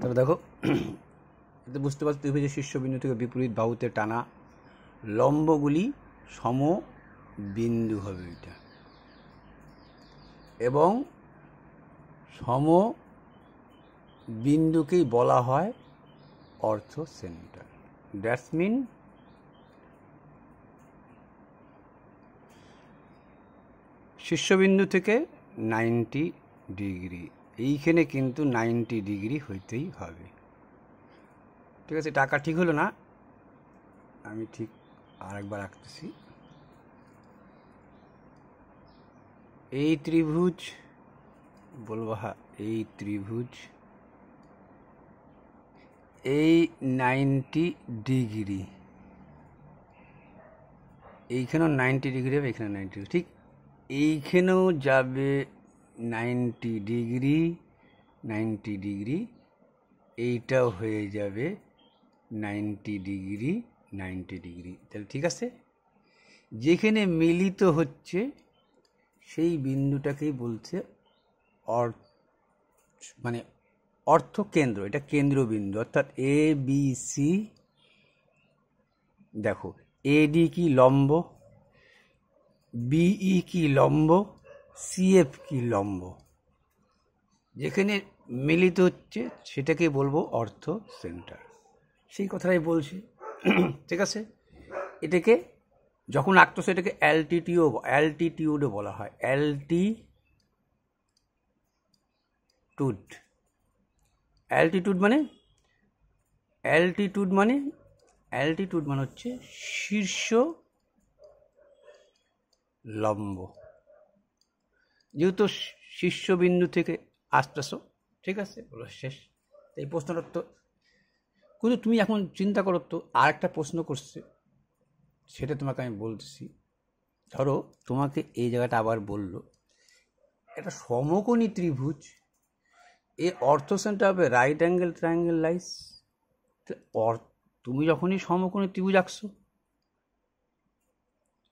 তবে দেখো এতে বুঝতে পারছো ত্রিভুজের শীর্ষবিন্দু থেকে বিপরীত বাহুতে টানা লম্বগুলি সম বিন্দু হবে এটা, এবং সম বিন্দুকেই বলা হয় অর্থ সেন্টার। দ্যাটস মিন শীর্ষবিন্দু থেকে 90 ডিগ্রি, এইখানে কিন্তু 90 ডিগ্রি হইতেই হবে। ঠিক আছে, টাকা ঠিক হলো না, আমি ঠিক আরেকবার আঁকতেছি। এই ত্রিভুজ বলবো, হ্যাঁ এই ত্রিভুজ, এই 90 ডিগ্রি, এইখানেও 90 ডিগ্রি হবে, এখানে 90 ডিগ্রি, ঠিক এইখানেও যাবে 90 ডিগ্রি, 90 ডিগ্রি, এইটাও হয়ে যাবে 90 ডিগ্রি, 90 ডিগ্রি। তাহলে ঠিক আছে, যেখানে মিলিত হচ্ছে সেই বিন্দুটাকেই বলছে মানে অর্থকেন্দ্র, এটা কেন্দ্রবিন্দু, অর্থাৎ এ বি সি। দেখো এডি কি লম্ব, বিই কি লম্ব, সিএফ কি লম্ব, যেখানে মিলিত হচ্ছে সেটাকে বলবো অর্থ সেন্টার। সেই কথাটাই বলছি। ঠিক আছে, এটাকে যখন আঁকতো সেটাকে অ্যালটিটিউডও বলা হয়। অ্যালটিটিউড মানে হচ্ছে শীর্ষ লম্ব। যেহেতু শীর্ষবিন্দু থেকে আসতেছ, ঠিক আছে, বলো শেষ। এই প্রশ্নটা তো কিন্তু তুমি এখন চিন্তা করো তো, আর একটা প্রশ্ন করছে, সেটা তোমাকে আমি বলতেছি। ধরো তোমাকে এই জায়গাটা আবার বললো একটা সমকোণী ত্রিভুজ, এর অর্থ সেন্টার হবে রাইট অ্যাঙ্গেল ট্রায়াঙ্গেল লাইস। তুমি যখনই সমকোণী ত্রিভুজ আঁকছো,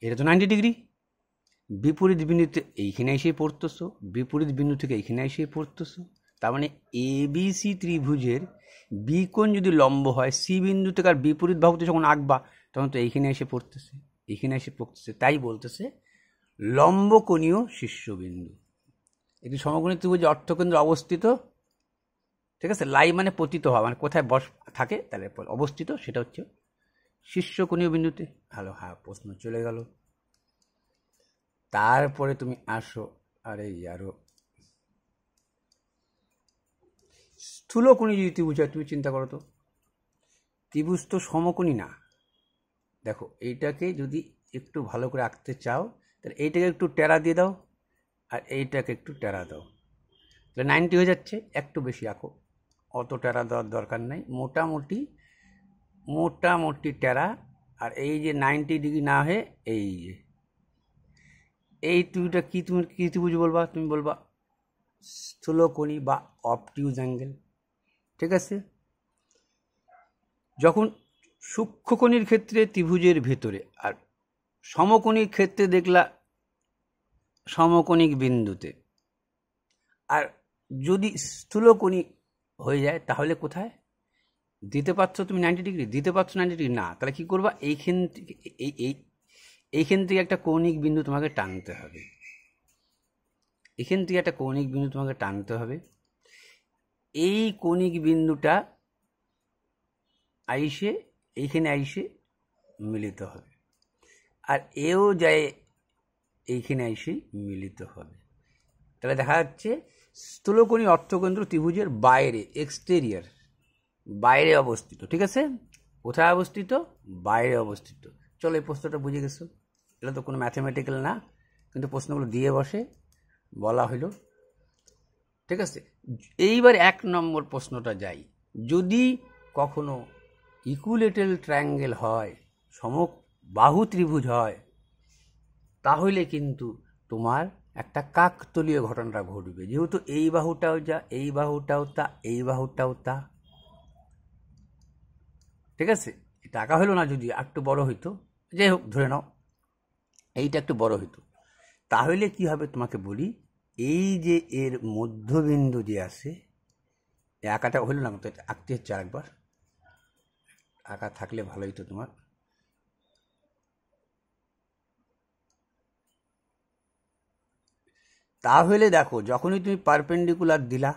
এটা তো 90 ডিগ্রি, বিপরীত বিন্দুতে এইখানে এসে পড়তেছো, বিপরীত বিন্দু থেকে এইখানে এসে পড়তেছো। তার মানে এবিসি ত্রিভুজের বি কোণ যদি লম্ব হয়, সি বিন্দু থেকে আর বিপরীত বাহুতে যখন আঁকবা তখন তো এইখানে এসে পড়তেছে, এইখানে এসে পড়তেছে, তাই বলতেছে লম্বকোণীয় শীর্ষবিন্দু। একটি সমকোণী ত্রিভুজে অর্থকেন্দ্র অবস্থিত। ঠিক আছে, লাই মানে পতিত হওয়া, মানে কোথায় থাকে, তাহলে অবস্থিত, সেটা হচ্ছে শীর্ষকোণীয় বিন্দুতে। ভালো, হ্যাঁ প্রশ্ন চলে গেল। তারপরে তুমি আসো, আরো স্থূলকোণী যদি ত্রিভুজ হয়, তুমি চিন্তা করো তো, ত্রিভুজ তো সমকোণী না। দেখো এইটাকে যদি একটু ভালো করে আঁকতে চাও, তাহলে এইটাকে একটু টেরা দিয়ে দাও, আর এইটাকে একটু টেরা দাও, তাহলে 90 হয়ে যাচ্ছে। একটু বেশি আঁকো, অত টেরা দেওয়ার দরকার নেই, মোটামুটি টেরা। আর এই যে 90 ডিগ্রি না হয়ে এই যে এই ত্রিভুজটা তুমি কি ত্রিভুজ বলবা? তুমি বলবা স্থূলকোণী বা অবটিউজ অ্যাঙ্গেল। ঠিক আছে, যখন সূক্ষ্মকোণীর ক্ষেত্রে ত্রিভুজের ভেতরে, আর সমকোণীর ক্ষেত্রে দেখলা সমকোণিক বিন্দুতে, আর যদি স্থূলকোণী হয়ে যায় তাহলে কোথায় দিতে পারছো তুমি 90 ডিগ্রি? দিতে পারছো 90 ডিগ্রি না, তাহলে কি করবা? এইখান থেকে একটা কৌণিক বিন্দু তোমাকে টানতে হবে, এই কৌণিক বিন্দুটা এইখানে আইসে মিলিত হবে, আর এও যায় এইখানে আইসে মিলিত হবে। তাহলে দেখা যাচ্ছে স্থূলকোণী অর্থকেন্দ্র ত্রিভুজের বাইরে, এক্সটেরিয়র, বাইরে অবস্থিত। ঠিক আছে, কোথায় অবস্থিত? বাইরে অবস্থিত। চলো, এই প্রশ্নটা বুঝে গেছো। এটা তো কোনো ম্যাথমেটিক্যাল না, কিন্তু প্রশ্নগুলো দিয়ে বসে বলা হইল। ঠিক আছে, এইবার 1 নম্বর প্রশ্নটা যাই। যদি কখনো ইকুইল্যাটারাল ট্রায়াঙ্গেল হয়, সমবাহু ত্রিভুজ হয়, তাহলে কিন্তু তোমার একটা কাকতলীয় ঘটনাটা ঘটবে। যেহেতু এই বাহুটাও যা, এই বাহুটাও তা, এই বাহুটাও তা। ঠিক আছে, টাকা হলো না, যদি একটু বড় হইতো, যাই হোক ধরে নাও এইটা একটু বড় হইতো, তাহলে কি হবে তোমাকে বলি, এই যে এর মধ্যবিন্দু যে আছে, এই আঁকাটা হইল না, তো এটা আঁকতে হচ্ছে আরেকবার। আঁকা থাকলে ভালোই তো তোমার। তাহলে দেখো, যখনই তুমি পারপেন্ডিকুলার দিলা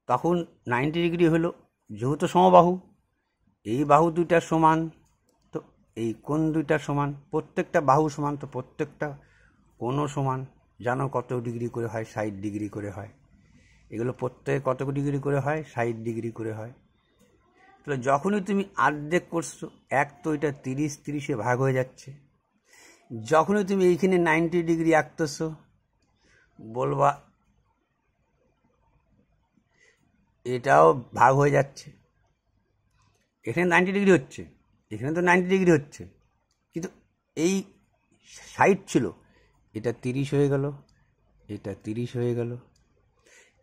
তখন 90 ডিগ্রি হলো, যেহেতু সমবাহু, এই বাহু দুইটা সমান, তো এই কোণ দুইটা সমান, প্রত্যেকটা বাহু সমান, তো প্রত্যেকটা কোণও সমান। জানো কত ডিগ্রি করে হয়? 60 ডিগ্রি করে হয়। এগুলো প্রত্যেকে কত ডিগ্রি করে হয়? 60 ডিগ্রি করে হয়। তাহলে যখনই তুমি অর্ধেক করছো, এক তো এটা 30-30-এ ভাগ হয়ে যাচ্ছে। যখনই তুমি এইখানে 90 ডিগ্রি আঁকতেছো, বলবা এটাও ভাগ হয়ে যাচ্ছে। এখানে 90 ডিগ্রি হচ্ছে, এখানে তো 90 ডিগ্রি হচ্ছে, কিন্তু এই 60 ছিল, এটা 30 হয়ে গেল, এটা 30 হয়ে গেল।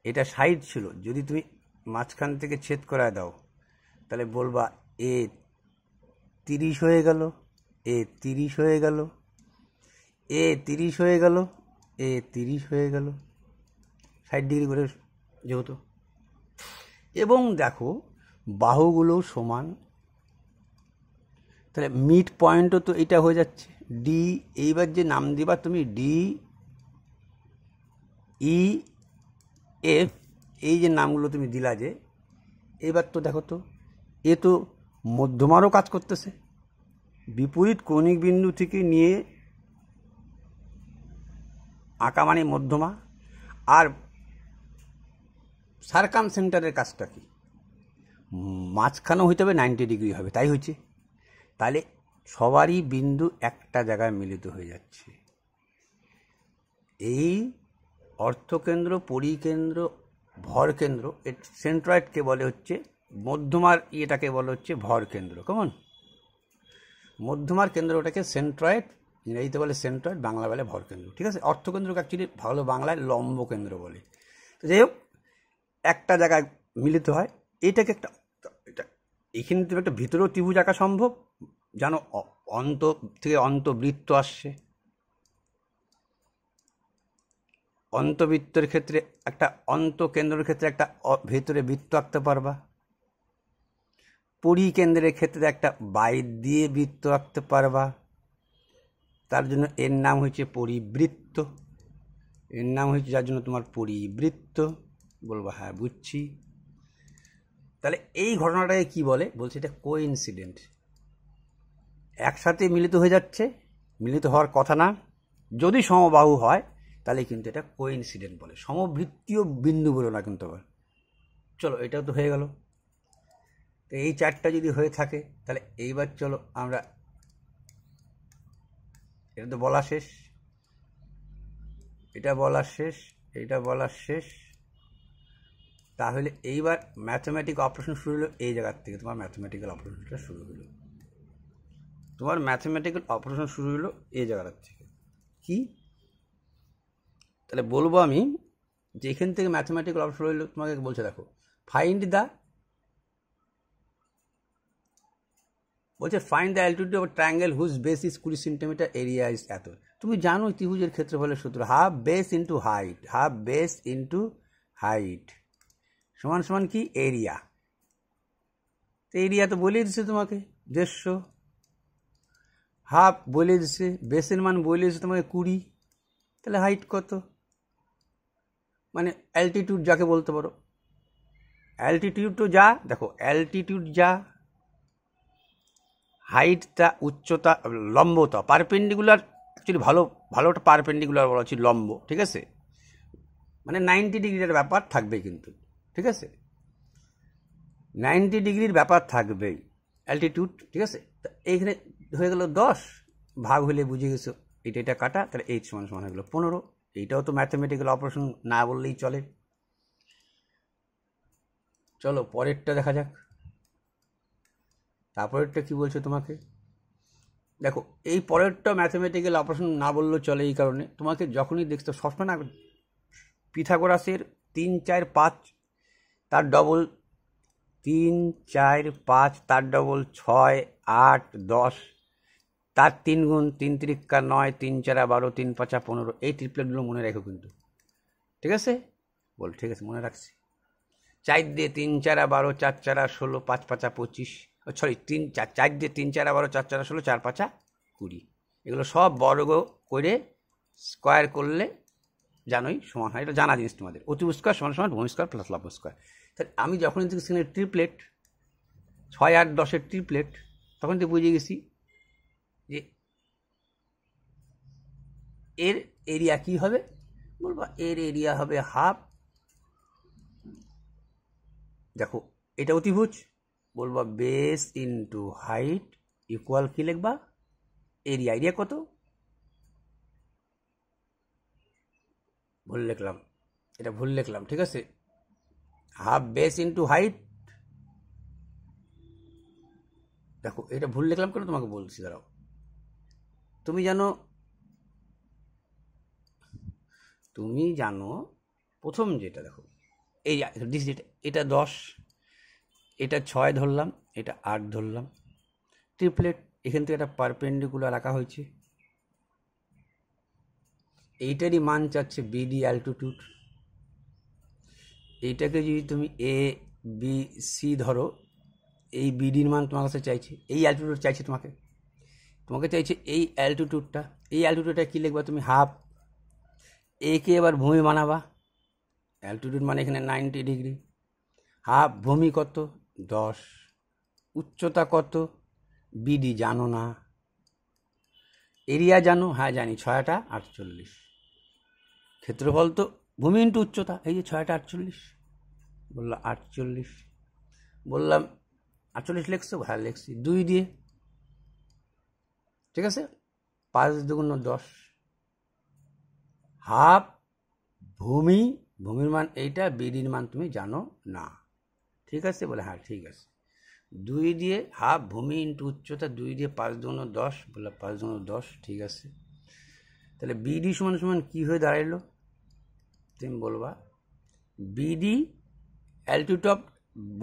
এটা 60 ছিল, যদি তুমি মাঝখান থেকে ছেদ করায় দাও তাহলে বলবা এ 30 হয়ে গেল, এ 30 হয়ে গেল, এ 30 হয়ে গেল, এ 30 হয়ে গেল, 60 ডিগ্রি করে যেহেতু। এবং দেখো বাহুগুলো সমান, তাহলে মিড পয়েন্টও তো এটা হয়ে যাচ্ছে ডি। এইবার যে নাম দিবা তুমি ডি, ই, এফ, এই যে নামগুলো তুমি দিলা যে, এবার তো দেখো তো এ তো মধ্যমারও কাজ করতেছে। বিপরীত কৌণিক বিন্দু থেকে নিয়ে আঁকা মানে মধ্যমা। আর সার্কাম সেন্টারের কাজটা কি? মাঝখানেও হইতে হবে, 90 ডিগ্রি হবে, তাই হয়েছে। তাহলে সবারই বিন্দু একটা জায়গায় মিলিত হয়ে যাচ্ছে। এই অর্থকেন্দ্র, পরিকেন্দ্র, ভরকেন্দ্র, সেন্ট্রয়েডকে বলে হচ্ছে মধ্যমার, ইয়েটাকে বলে হচ্ছে ভরকেন্দ্র। কেমন? মধ্যমার কেন্দ্রটাকে সেন্ট্রয়েড, ইংরেজিতে বলে সেন্ট্রয়েড, বাংলা বলে ভরকেন্দ্র। ঠিক আছে? অর্থকেন্দ্রকে অ্যাকচুয়ালি ভালো বাংলায় লম্ব কেন্দ্র বলে। তো যাই হোক, একটা জায়গায় মিলিত হয়। এটাকে একটা, এটা এখানে তুমি একটা ভিতরেও ত্রিভুজ আঁকা সম্ভব, জানো অন্ত থেকে অন্তবৃত্ত আসছে। অন্তবৃত্তের ক্ষেত্রে একটা, অন্তকেন্দ্রের ক্ষেত্রে একটা ভেতরে বৃত্ত আঁকতে পারবা। পরিকেন্দ্রের ক্ষেত্রে একটা বাইর দিয়ে বৃত্ত আঁকতে পারবা। তার জন্য এর নাম হচ্ছে পরিবৃত্ত। এর নাম হচ্ছে, যার জন্য তোমার পরিবৃত্ত। বলবো হ্যাঁ বুঝছি। তাহলে এই ঘটনাটাকে কি বলে? বলছে এটা কোইন্সিডেন্ট। একসাথে মিলিত হয়ে যাচ্ছে, মিলিত হওয়ার কথা না। যদি সমবাহু হয় তাহলে কিন্তু এটা কোইন্সিডেন্ট বলে। সমবৃত্তীয় বিন্দু বলো না কিন্তু আবার। চলো, এটাও তো হয়ে গেল। তো এই চারটা যদি হয়ে থাকে তাহলে এইবার চলো আমরা, এটা তো বলা শেষ, এটা বলা শেষ, এটা বলা শেষ। তাহলে এইবার ম্যাথমেটিক অপারেশন শুরু হলো এই জায়গার থেকে। তোমার ম্যাথমেটিক্যাল অপারেশনটা শুরু হলো, তোমার ম্যাথমেটিক্যাল অপারেশন শুরু হলো এই জায়গাটার থেকে। কি? তাহলে বলবো আমি যে এখান থেকে ম্যাথমেটিক্যাল অপারেশন হলো, তোমাকে বলছে দেখো ফাইন্ড দ্য, বলছে find the altitude of triangle whose base is 20 centimetre, area is এত। তুমি জানো ত্রিভুজের ক্ষেত্রফলের সূত্র, half base into height, half base into height সমান সমান কি? এরিয়া। তো এরিয়া তো বলে দিচ্ছে তোমাকে 150, হাফ বলে দিচ্ছে, বেসের মান বলে দিচ্ছে তোমাকে 20, তাহলে হাইট কত? মানে অ্যালটিটিউড যাকে বলতে পারো। অ্যালটিটিউড তো যা, দেখো অ্যালটিটিউড যা, হাইটটা, উচ্চতা, লম্বতা, পারপেন্ডিকুলার, অ্যাকচুয়ালি ভালোটা পারপেন্ডিকুলার বলা হচ্ছে, লম্ব। ঠিক আছে? মানে 90 ডিগ্রির ব্যাপার থাকবে কিন্তু। ঠিক আছে? 90 ডিগ্রির ব্যাপার থাকবেই অ্যালটিটিউড। ঠিক আছে? এইখানে হয়ে গেল 10, ভাগ হলে বুঝে গেছো এটা এটা কাটা, তাহলে এইট সমান সমান হয়ে গেলো 15। এইটাও তো ম্যাথমেটিক্যাল অপারেশন না বললেই চলে। চলো পরেরটা দেখা যাক। তারপরেরটা কি বলছে তোমাকে দেখো। এই পরেরটা ম্যাথমেটিক্যাল অপারেশন না বললেও চলে, এই কারণে তোমাকে যখনই দেখছো সবসময় না, পিথাগোরাসের 3, 4, 5 তার ডবল, 3, 4, 5 তার ডবল, 6, 8, 10 তার 3 গুণ, 3 3 9, 3 4 12, 3 5 15, এই ট্রিপলেটগুলো মনে রেখো কিন্তু। ঠিক আছে? বল, ঠিক আছে, মনে রাখছি। 4 দিয়ে 3 4 12, 4 4 16, 5 5 25, সরি 4 দিয়ে 3 4 12, 4 4 16, 4 5 20। এগুলো সব বর্গ করে স্কোয়ার করলে জানোই সমান হয়, এটা জানা জিনিস তোমাদের। অতিভুজ স্কোয়ার সমান সমান ভূমি স্কোয়ার প্লাস লম্ব স্কোয়ার। তাহলে আমি যখন থেকে সেখানে ট্রিপলেট 6 8 10-এর ট্রিপলেট, তখন তো বুঝে গেছি যে এর এরিয়া কি হবে। বলবো এর এরিয়া হবে হাফ, দেখো এটা অতিভুজ, বলবা বেস ইন্টু হাইট ইকুয়াল কি লিখবা, এরিয়া। এরিয়া কত? ভুল লিখলাম, এটা ভুল লিখলাম, ঠিক আছে। হাফ বেস ইন্টু হাইট, দেখো এটা ভুল লিখলাম কেন তোমাকে বলছি, দাঁড়াও। তুমি জানো প্রথম যেটা দেখো, এই যেটা, এটা 10, এটা 6 ধরলাম, এটা 8 ধরলাম, ট্রিপলেট। এখান থেকে একটা পারপেন্ডিকুলার রাখা হয়েছে, এইটারই মান চাচ্ছে বিডি অ্যালটিটিউড। এইটাকে যদি তুমি এ বি সি ধরো, এই বিডির মান তোমার কাছে চাইছে, এই অ্যালটিটিউড চাইছে তোমাকে চাইছে এই অ্যালটিটিউডটা। এই অ্যালটিটিউডটা কী লিখবা তুমি? হাফ। একে এবার ভূমি বানাবা, অ্যালটিটিউড মানে এখানে 90 ডিগ্রি। হাফ ভূমি কত? 10। উচ্চতা কত? বিডি জানো না। এরিয়া জানো? হ্যাঁ জানি, 6টা 48। ক্ষেত্রফল তো ভূমি ইন্টু উচ্চতা, এই যে 6টা 48, বললাম 48। বললাম 48 লিখছো? হ্যাঁ লিখছি, 2 দিয়ে, ঠিক আছে। 5 দুগুণ 10। হাফ ভূমির মান এইটা, বিডির মান তুমি জানো না, ঠিক আছে। বলে হ্যাঁ ঠিক আছে। 2 দিয়ে হাফ ভূমি ইন্টু উচ্চতা, 2 দিয়ে 5 দুগুণ 10, বললাম 5 দুগুণ 10, ঠিক আছে। তাহলে বিডি সমান সমান কী হয়ে দাঁড়াইলো? তুমি বলবা বিডি অ্যালটিটিউড অফ,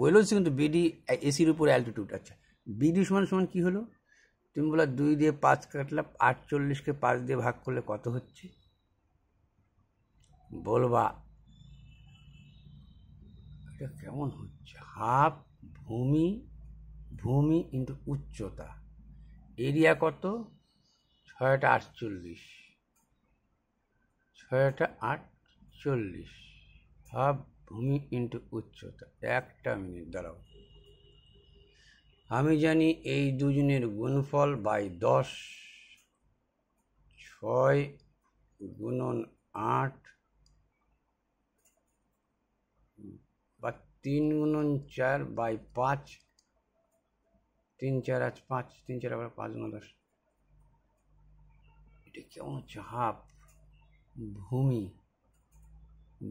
বলেছি কিন্তু বিডি এসির উপরে অ্যালটিটিউড। আচ্ছা, বিডি সমান সমান কী হলো? তুমি বলা 2 দিয়ে 5 কাটলাম, 48কে 5 দিয়ে ভাগ করলে কত হচ্ছে? বলবা এটা কেমন হচ্ছে? হাফ ভূমি ইন্টু উচ্চতা, এরিয়া কত? 6টা 48, 6টা 48, হাফ ভূমি ইন্টু উচ্চতা। একটা মিনিট দাঁড়াও, আমি জানি এই দুজনের গুণফল বাই 10, 6 গুণন 8 বা 3 গুণন 4 বাই 5, 3 4 আজ 5, 3 4 আবার 5 গুণ 10। এটা কেমন হচ্ছে? হাফ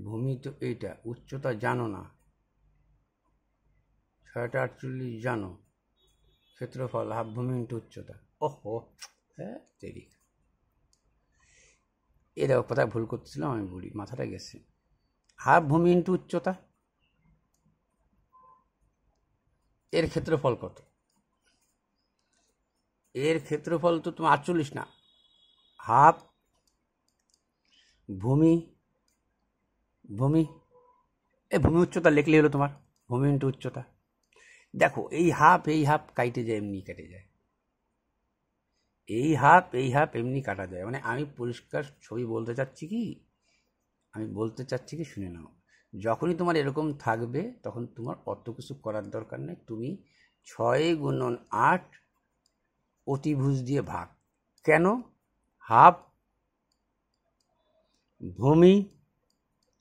ভূমি তো এইটা, উচ্চতা জানো না, 6টা 48 জানো, ক্ষেত্রফল হাফ ভূমি ইন্টু উচ্চতা। ওহো, হ্যাঁ দেরি, এ দেখো কোথায় ভুল করতেছিলাম আমি, বলি মাথাটা গেছে। হাফ ভূমি ইন্টু উচ্চতা, এর ক্ষেত্রফল কত? এর ক্ষেত্রফল তো তোমার 48 না, হাফ ভূমি ভূমি উচ্চতা লিখলে হলো তোমার ভূমি ইন্টু উচ্চতা। দেখো এই হাফ কাটে যায়, এমনি কেটে যায়, এই হাফ এমনি কাটা যায়। মানে আমি পরিষ্কার ছবি বলতে চাচ্ছি কি শুনে নাও। যখনই তোমার এরকম থাকবে তখন তোমার অত কিছু করার দরকার নেই। তুমি 6 গুণন 8 অতিভুজ দিয়ে ভাগ। কেন? হাফ ভূমি,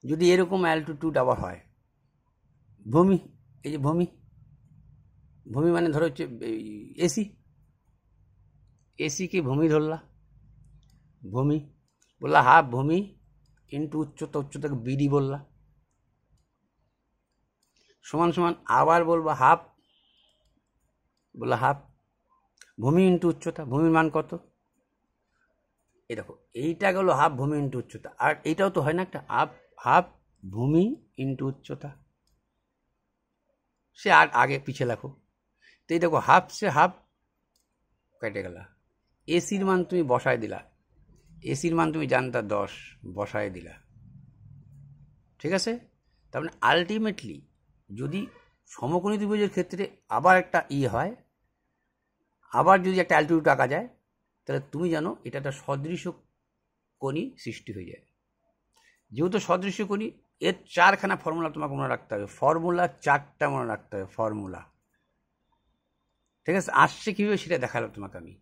যদি এরকম অ্যালটিটিউড আবার হয়, ভূমি, এই যে ভূমি মানে ধরো হচ্ছে এসিকে ভূমি ধরলা, বললা হাফ ভূমি ইন্টু উচ্চতাকে বিডি বললা, সমান সমান আবার বলবা হাফ ভূমি ইন্টু উচ্চতা। ভূমির মান কত? এই দেখো এইটা গেল হাফ ভূমি ইন্টু উচ্চতা, আর এইটাও তো হয় না একটা, হাফ ভূমি ইন্টু উচ্চতা। সে আর আগে পিছিয়ে লেখো, তো এই দেখো হাফ সে হাফ কেটে গেল। এসির মান তুমি বসায় দিলা, এসির মান তুমি জানতা 10, বসায় দিলা, ঠিক আছে। তার মানে আলটিমেটলি যদি সমকোণী ত্রিভুজের ক্ষেত্রে আবার একটা হয়, আবার যদি একটা অ্যালটিটিউড আঁকা যায়, তাহলে তুমি জানো এটা একটা সদৃশ কোণী সৃষ্টি হয়ে যায়। যেহেতু সদৃশ কোণী, এর 4খানা ফর্মুলা তোমাকে মনে রাখতে হবে, ফর্মুলা 4টা মনে রাখতে হবে, ফর্মুলা। ঠিক আছে, আসছে কীভাবে সেটা দেখালাম তোমাকে আমি,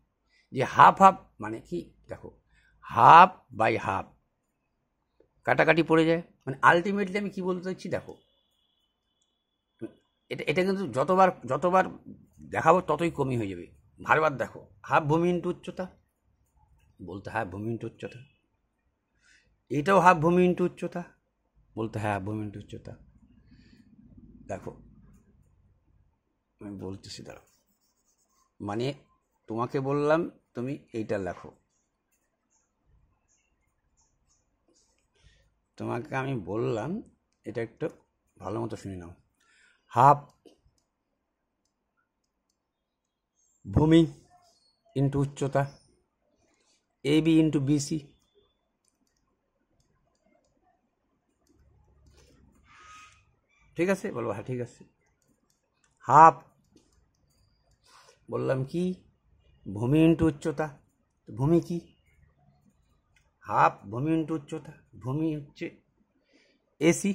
যে হাফ হাফ মানে কি দেখো, হাফ বাই হাফ কাটাকাটি পড়ে যায়, মানে আলটিমেটলি আমি কি বলতে চাইছি দেখো, এটা কিন্তু যতবার দেখাবো ততই কমই হয়ে যাবে। বারবার দেখো, হাফ ভূমি ইন্টু উচ্চতা, বলতে হাফ ভূমি ইন্টু উচ্চতা, এটাও হাফ ভূমি ইন্টু উচ্চতা, বলতে হ্যাঁ হাফ ভূমি ইন্টু উচ্চতা। দেখো আমি বলতেছি, দাঁড়াও, মানে তোমাকে বললাম তুমি এইটা লেখো, তোমাকে আমি বললাম এটা একটু ভালো মতো শুনে নাও, হাফ ভূমি ইন্টু উচ্চতা, এ বি ইন্টু বিসি, ঠিক আছে? বলবো হ্যাঁ ঠিক আছে। হাফ বললাম কি, ভূমি ইন্টু উচ্চতা, ভূমি কি, হাফ ভূমি ইন্টু উচ্চতা, ভূমি হচ্ছে এসি,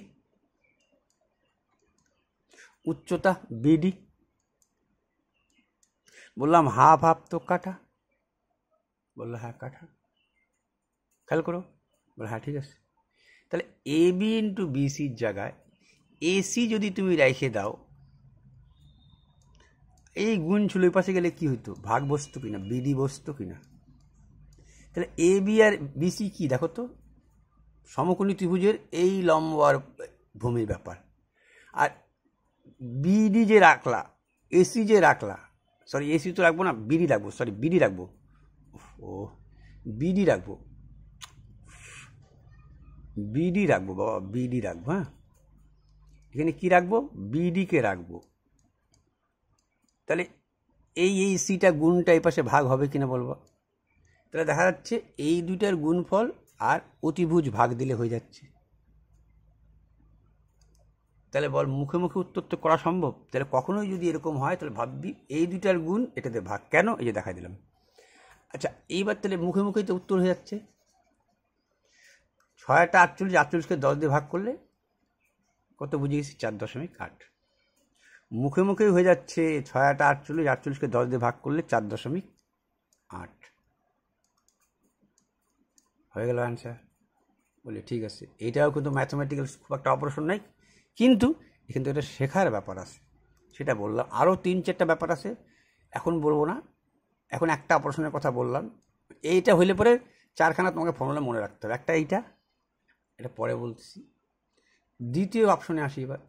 উচ্চতা বিডি, বললাম হাফ হাফ তো কাটা, বললো হ্যাঁ কাটা, খেয়াল করো, বলো হ্যাঁ ঠিক আছে। তাহলে এ বি ইন্টু বিসির জায়গায় এসি যদি তুমি রেখে দাও, এই গুণ ছিল ওই পাশে গেলে কি হইতো, ভাগ বসতো কিনা, বিডি বসতো কিনা। তাহলে এ বি আর বিসি কি দেখো তো, সমকোণী ত্রিভুজের এই লম্ব আর ভূমির ব্যাপার। আর বিডি যে রাখলা, এসি যে রাখলা, সরি এসি তো রাখবো না, বিডি রাখবো, সরি বিডি রাখবো, ও বিডি রাখবো, বিডি রাখবো বাবা, বিডি রাখবো। হ্যাঁ, এখানে কি রাখবো, বিডিকে রাখবো। তাহলে এই সিটা গুণটা এই পাশে ভাগ হবে কিনা বলবো। তাহলে দেখা যাচ্ছে এই দুইটার গুণফল আর অতিভুজ ভাগ দিলে হয়ে যাচ্ছে। তাহলে বল মুখে মুখে উত্তর তো করা সম্ভব। তাহলে কখনোই যদি এরকম হয় তাহলে ভাববি এই দুইটার গুণ এটাতে ভাগ, কেন এই যে দেখাই দিলাম। আচ্ছা এইবার তাহলে মুখে মুখেই তো উত্তর হয়ে যাচ্ছে, 6টা 48, 48কে 10 দিয়ে ভাগ করলে কত বুঝে গেছি, 4.8। মুখে মুখেই হয়ে যাচ্ছে, 6টা 48, 48কে 10 দিয়ে ভাগ করলে 4.8 হয়ে গেল অ্যান্সার। বলি ঠিক আছে, এটাও কিন্তু ম্যাথমেটিক্যাল খুব একটা অপারেশন নাই, কিন্তু কিন্তু এটা শেখার ব্যাপার আছে, সেটা বললাম। আরও 3-4টা ব্যাপার আছে, এখন বলবো না, এখন একটা অপারেশনের কথা বললাম। এইটা হইলে পরে 4খানা তোমাকে ফর্মুলা মনে রাখতে হবে। একটা এইটা, এটা পরে বলতেছি। দ্বিতীয় অপশনে আসি এবার,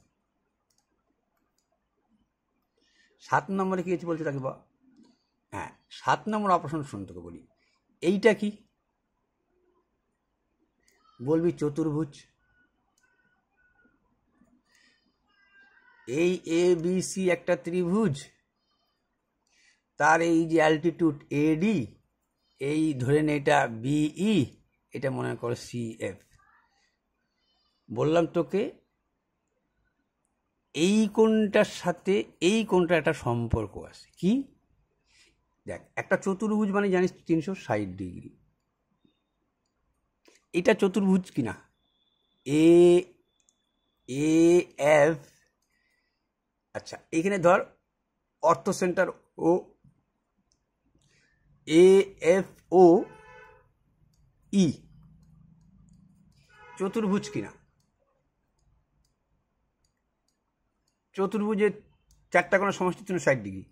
7 নম্বরে কি বলছি তাকে, হ্যাঁ 7 নম্বর অপারেশন শুনতে বলি। এইটা কি বলবি, চতুর্ভুজ। এই এ বি সি একটা ত্রিভুজ, তার এই যে অ্যালটিটিউড এডি, এই ধরে নে এটা বিই, এটা মনে করো সিএফ। বললাম তোকে এই কোণটার সাথে এই কোণটা একটা সম্পর্ক আছে, কি দেখ, একটা চতুর্ভুজ মানে জানিস 360 ডিগ্রি। এটা চতুর্ভুজ কিনা, এ এ এফ, আচ্ছা এখানে ধর অর্থ centre O, A F O ই চতুর্ভুজ কিনা, চতুর্ভুজের 4টা কোণের সমষ্টি 360 ডিগ্রি,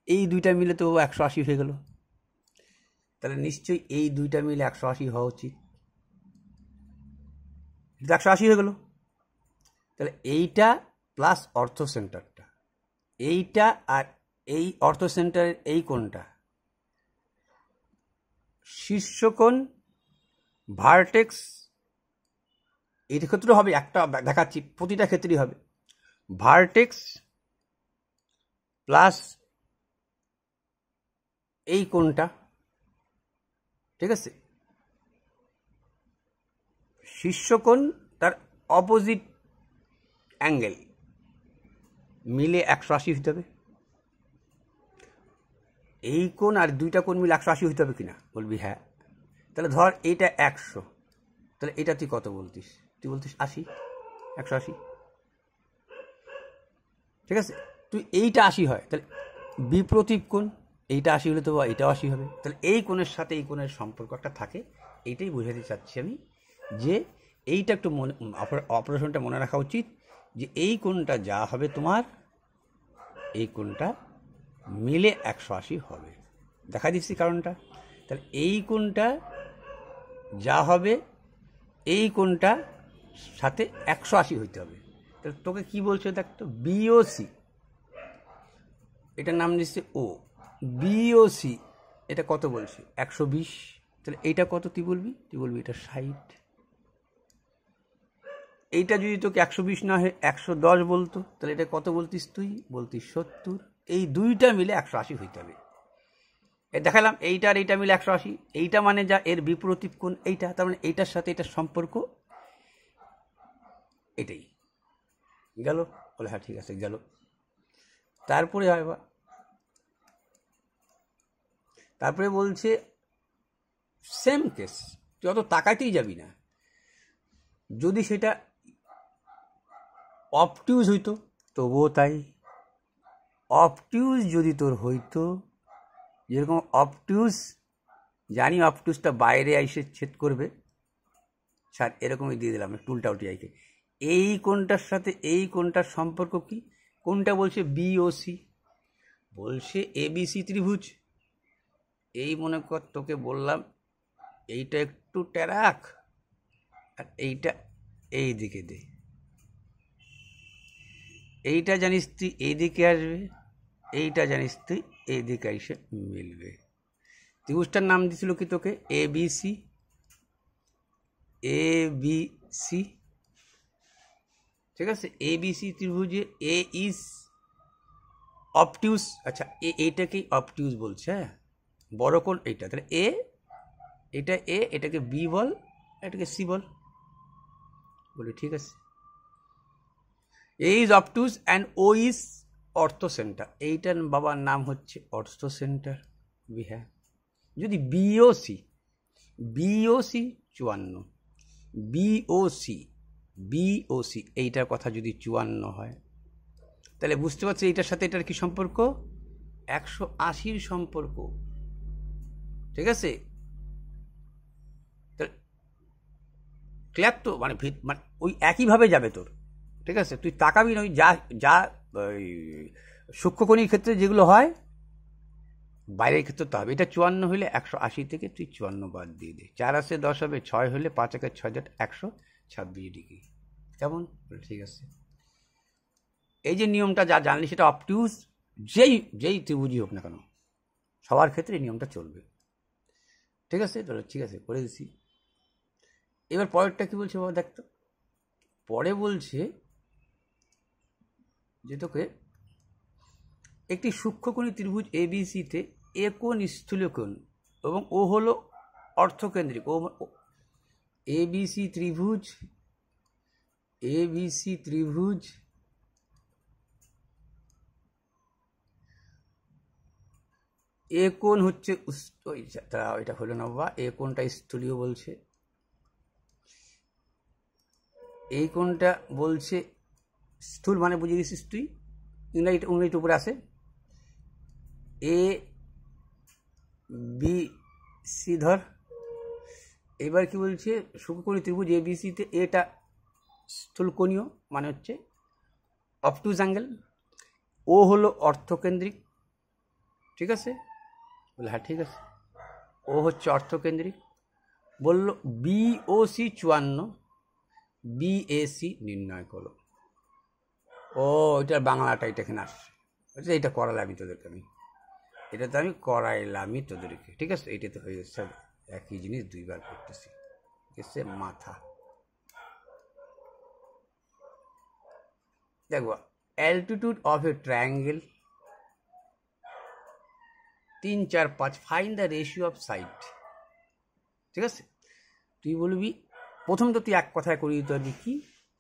এই দুইটা মিলে তো 180 হয়ে গেল। তাহলে নিশ্চয়ই এই দুইটা মিলে 180 হওয়া উচিত, 180 হয়ে গেল। তাহলে এইটা প্লাস অর্থ সেন্টারটা, এইটা আর এই অর্থ সেন্টারের এই কোণটা শীর্ষকোণ ভার্টেক্স, এই ক্ষেত্রে হবে, একটা দেখাচ্ছি প্রতিটা ক্ষেত্রেই হবে, ভার্টেক্স প্লাস এই কোণটা, ঠিক আছে, শীর্ষকোণ তার অপোজিট অ্যাঙ্গেল মিলে 180 হতে হবে। এই কোণ আর দুইটা কোণ মিলে 180 হতে হবে কিনা? বলবি হ্যাঁ। তাহলে ধর এইটা 100, তাহলে এটা তুই কত বলতিস? তুই বলতিস 80, 180। ঠিক আছে, তুই এইটা 80 হয়, তাহলে বিপ্রতীপ কোণ এইটা 80 হলে তো এইটাও 80 হবে। তাহলে এই কোণের সাথে এই কোণের সম্পর্ক একটা থাকে। এইটাই বোঝাতে চাচ্ছি আমি, যে এইটা একটু মনে অপারেশনটা মনে রাখা উচিত, যে এই কোণটা যা হবে তোমার, এই কোণটা মিলে 180 হবে। দেখা দিচ্ছি কারণটা। তাহলে এই কোণটা যা হবে, এই কোণটা সাথে 180 হইতে হবে। তাহলে তোকে কি বলছে দেখ তো, বিওসি, এটার নাম দিচ্ছে ও, বিওসি এটা কত বলছে? 120। তাহলে এইটা কত তুই বলবি? তুই বলবি এটা 60। এইটা যদি তোকে 120 না হয়ে 110 বলতো, তাহলে এটা কত বলতিস? তুই বলতিস 70। এই দুইটা মিলে 180 হইতে হবে। দেখালাম এইটা আর এইটা মিলে 180। এইটা মানে যা, এর বিপরীত কোণ এইটা, তার মানে এইটার সাথে এটার সম্পর্ক এটাই। গেল? বলে হ্যাঁ ঠিক আছে, গেল। তারপরে তারপরে বলছে সেম কেস, তুই অত তাকাইতেই যাবি না। যদি সেটা অবটিউজ হইতো তবুও তাই। অবটিউজ যদি তোর হইতো, যেরকম অবটিউজ জানি, অবটিউজটা বাইরে এসে ছেদ করবে, স্যার এরকমই দিয়ে দিলাম টুলটা উঠিয়াইকে। এই কোণটার সাথে এই কোণটার সম্পর্ক কি? কোনটা বলছে? বিওসি, বলছে এবিসি ত্রিভুজ। এই মনে কর তোকে বললাম এইটা একটু টেরাক আর এইটা এই দিকে দে, এইটা জানিস তুই এইদিকে আসবে, এইটা জানিস তুই এইদিকে এসে মিলবে। ত্রিভুজটার নাম দিছিল কি তোকে? এবিসি। এবিসি, ঠিক আছে। এবিসি ত্রিভুজে এ ইজ অবটিউজ। আচ্ছা, এইটাকেই অবটিউজ বলছে, হ্যাঁ, বড় কোণ এইটা। তাহলে এ, এটা এ, এটাকে বি বল, এটাকে সি বল। বলি ঠিক আছে। A is obtuse and O is orthocentre. এইটার বাবার নাম হচ্ছে অর্থো সেন্টার। হ্যাঁ, যদি বিওসি, বিওসি 54, বিওসি, বিওসি এইটার কথা যদি 54 হয়, তাহলে বুঝতে পারছি এইটার সাথে এটার কি সম্পর্ক? 180 সম্পর্ক। ঠিক আছে, ক্লিয়ার তো? মানে ওই একইভাবে যাবে তোর। ঠিক আছে, তুই তাকাবি না ওই যা যা ওই সূক্ষ্মকণির ক্ষেত্রে যেগুলো হয়, বাইরের ক্ষেত্রে তো হবে। এটা 54 হলে 180 থেকে তুই 54 বাদ দিয়ে দে। 4 আসে 10 হবে, 6 হলে 5 একে 6 126 ডিগ্রি। কেমন? ঠিক আছে। এই যে নিয়মটা যা জানলি, সেটা অবটিউজ যেই ত্রিভুজই হোক না কেন, সবার ক্ষেত্রে এই নিয়মটা চলবে। ঠিক আছে, তাহলে ঠিক আছে, করে দিছি। এবার পরেরটা কি বলছে বাবা, দেখতো। পরে বলছে যে তোকে একটি সূক্ষ্মকোণী ত্রিভুজ এবিসিতে এ কোণ স্থূল কোণ এবং ও হলো অর্থকেন্দ্রিক। ও এবিসি ত্রিভুজ, এবিসি ত্রিভুজ এ কোণ হচ্ছে, এটা হলো না বাবা, এ কোণটা স্থূলীয় বলছে। এই কোণটা বলছে স্থূল, মানে বুঝিয়ে দিছিস তুই, ইংরেজিটা উপরে আসে। এ বি সি ধর। এবার কি বলছে? সূক্ষ্মকোণী ত্রিভুজ এবিসিতে এটা স্থূলকোণীয়, মানে হচ্ছে অবটুজ অ্যাঙ্গেল। ও হলো অর্থকেন্দ্রিক। ঠিক আছে, বলে হ্যাঁ ঠিক আছে, ও হচ্ছে অর্থকেন্দ্রিক। বলল বিওসি 54, বিএসি নির্ণয় করো। ও, এটার বাংলাটা এটা এখানে আসছে। এটা করালামই তোদেরকে আমি, এটা তো আমি করাইলামই তোদেরকে। ঠিক আছে, এটাতে হয়ে যাচ্ছে, একই জিনিস দুইবার করতেছি। এসে মাথা দেখো, altitude of a triangle 3, 4, 5, find the ratio of side. ঠিক আছে, তুই বলবি প্রথম তো তুই এক কথায় করে দিতে পারবি কি,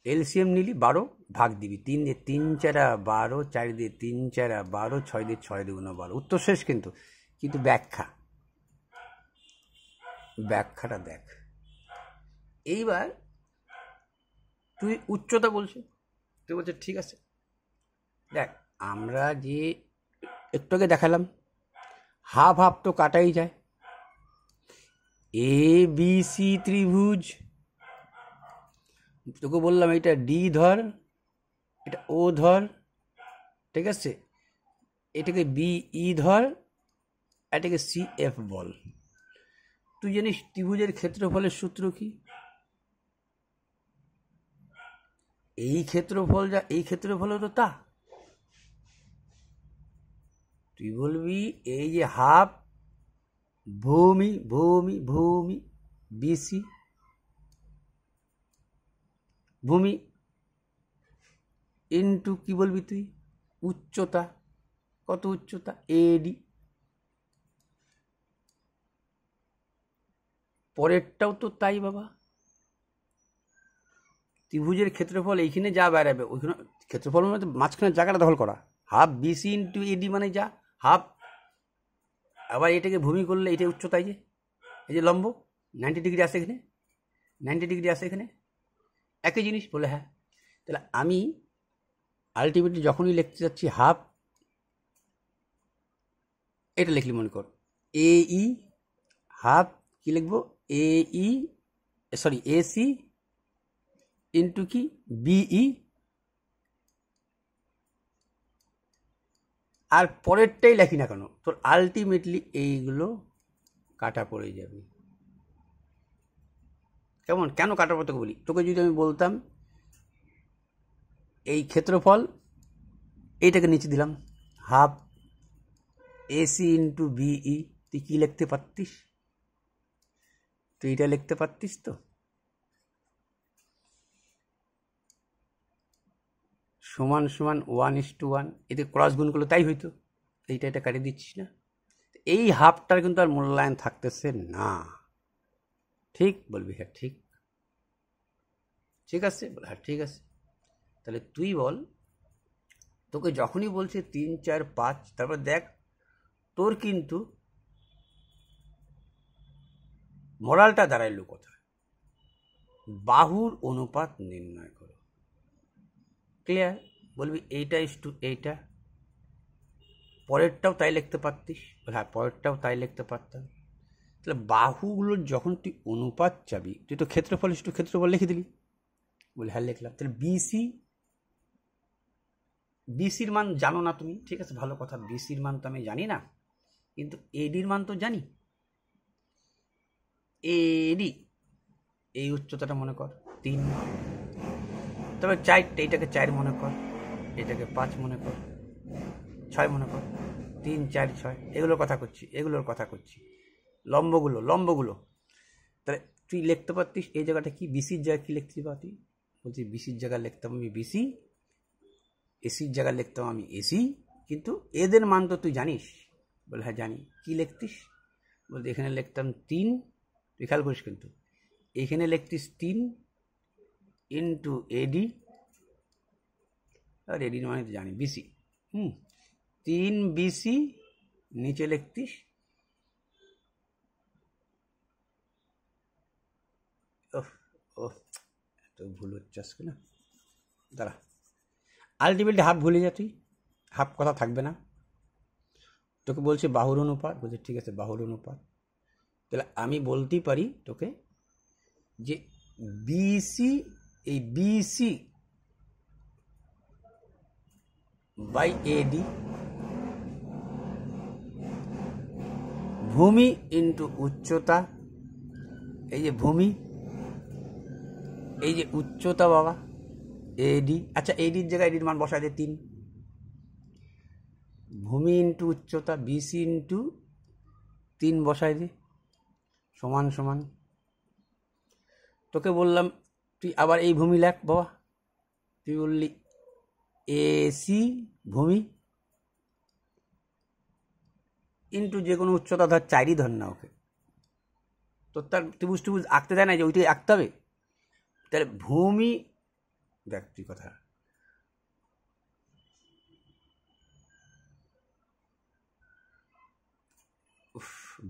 এলসিএম নিলি 12 ভাগ দিবি 3 দিয়ে 3 4 12, 4 দিয়ে 3 4 12, 6 দিয়ে 6 2 12। উত্তর শেষ। কিন্তু কিন্তু ব্যাখ্যাটা দেখ। এইবার তুই উচ্চতা বলছো, তুই বলছে ঠিক আছে। দেখ আমরা যে একটু আগে দেখালাম হাফ হাফ তো কাটাই যায়। এ বি সি ত্রিভুজ, তোকে বললাম এটা ডি ধর, এটা ও ধর, ঠিক আছে, এটাকে বি ই ধর, এটাকে সি এফ বল। তুই জানিস ত্রিভুজের ক্ষেত্রফলের সূত্র কি? এই ক্ষেত্রফল যা, এই ক্ষেত্রফল তো তা। তুই বলবি এই যে হাফ ভূমি ভূমি ভূমি বিসি, ভূমি ইন্টু কি বলবি তুই উচ্চতা, কত উচ্চতা এডি। পরেরটাও তো তাই বাবা। ত্রিভুজের ক্ষেত্রফল এইখানে যা বেড়াবে ওইখানে ক্ষেত্রফল মানে মাঝখানে জায়গাটা দখল করা। হাফ বিসি ইন্টু এডি মানে যা হাফ। আবার এটাকে ভূমি করলে এটা উচ্চতায়, যে এই যে লম্ব 90 ডিগ্রি আসে এখানে, 90 ডিগ্রি আসে এখানে, একই জিনিস বলে। হ্যাঁ, তাহলে আমি আলটিমেটলি যখনই লিখতে যাচ্ছি হাফ, এটা লিখলি মনে কর এ ই হাফ, কি লিখবো এ ই সরি এসি ইন্টু কি বিই, আর পরেরটাই লেখি না কেন তোর আলটিমেটলি এইগুলো কাটা পড়ে যাবে। কেমন কেন কাটা পড়ে তোকে বলি, তোকে যদি আমি বলতাম এই ক্ষেত্রফল এইটাকে নিচে দিলাম হাফ এসি ইন্টু বিই, তুই কি লিখতে পারতিস? তুই এটা লিখতে পারতিস তো? সমান সমান 1:1, এতে ক্রস গুণ করলে তাই হইতো। এইটা এটা কাটিয়ে দিচ্ছিস না, এই হাফটার কিন্তু আর মূল্যায়ন থাকতেছে না। ঠিক বলবি হ্যাঁ ঠিক, ঠিক আছে বল হ্যাঁ ঠিক আছে। তাহলে তুই বল, তোকে যখনই বলছে 3 4 5, তারপর দেখ তোর কিন্তু মোরালটা দাঁড়াইলো কোথায়? বাহুর অনুপাত নির্ণয় করো। ক্লিয়ার? বলবি এইটা ইস্টু এইটা, পরেরটাও তাই লিখতে পারতিস। হ্যাঁ পরেরটাও তাই লিখতে পারতাম। তাহলে বাহুগুলোর যখন তুই অনুপাত চাবি, তুই তো ক্ষেত্রফল ইস্টু ক্ষেত্রফল লিখে দিলি। বলে হ্যাঁ লিখলাম। তাহলে বিসির মান জানো না তুমি, ঠিক আছে ভালো কথা, বিসির মান তো আমি জানি না, কিন্তু এডির মান তো জানি। এডি এই উচ্চতাটা মনে কর 3, তবে 4, এইটাকে 4 মনে কর, এটাকে 5 মনে কর, 6 মনে কর, 3 4 6, এগুলোর কথা করছি, এগুলোর কথা করছি। লম্বগুলো তাহলে তুই লিখতে পারতিস এই জায়গাটা কি, বিসির জায়গায় কি লিখতে পারতি? বলছি বিসির জায়গায় লিখতাম আমি বিসি, এসির জায়গায় লিখতাম আমি এসি, কিন্তু এদের মান তো তুই জানিস। বলে হ্যাঁ জানি। কি লিখতিস? বলতে এখানে লিখতাম 3, তুই খেয়াল করিস কিন্তু এখানে লিখতিস 3 ইন্টু এডি, আর এডির মানে তো জানি বিসি, 3 বিসি, নিচে লিখতিস তো ভুল হচ্ছে আজকে না, দাঁড়া আলটিমেটলি হাফ ভুলে যা, তুই হাফ কথা থাকবে না। তোকে বলছে বাহুর অনুপাত, বলছে ঠিক আছে বাহুর অনুপাত। তাহলে আমি বলতেই পারি তোকে যে বিসি, এই বিসি বাই এডি, ভূমি ইন্টু উচ্চতা, এই যে ভূমি, এই যে উচ্চতা বাবা এডি, আচ্ছা এডির জায়গায় এডির মান বসায় দে 3, ভূমি ইন্টু উচ্চতা বিসি ইন্টু 3 বসায় দে, সমান সমান। তোকে বললাম তুই আবার এই ভূমি লেখ বাবা, তুই বললি এসি ভূমি ইন্টু যে কোনো উচ্চতা ধর 4ই ধর না, ওকে তো তার ত্রিভুজ আঁকতে দেয় না যে ওইটাই আঁকতে হবে। তাহলে ভূমি দেখ তুই কথা,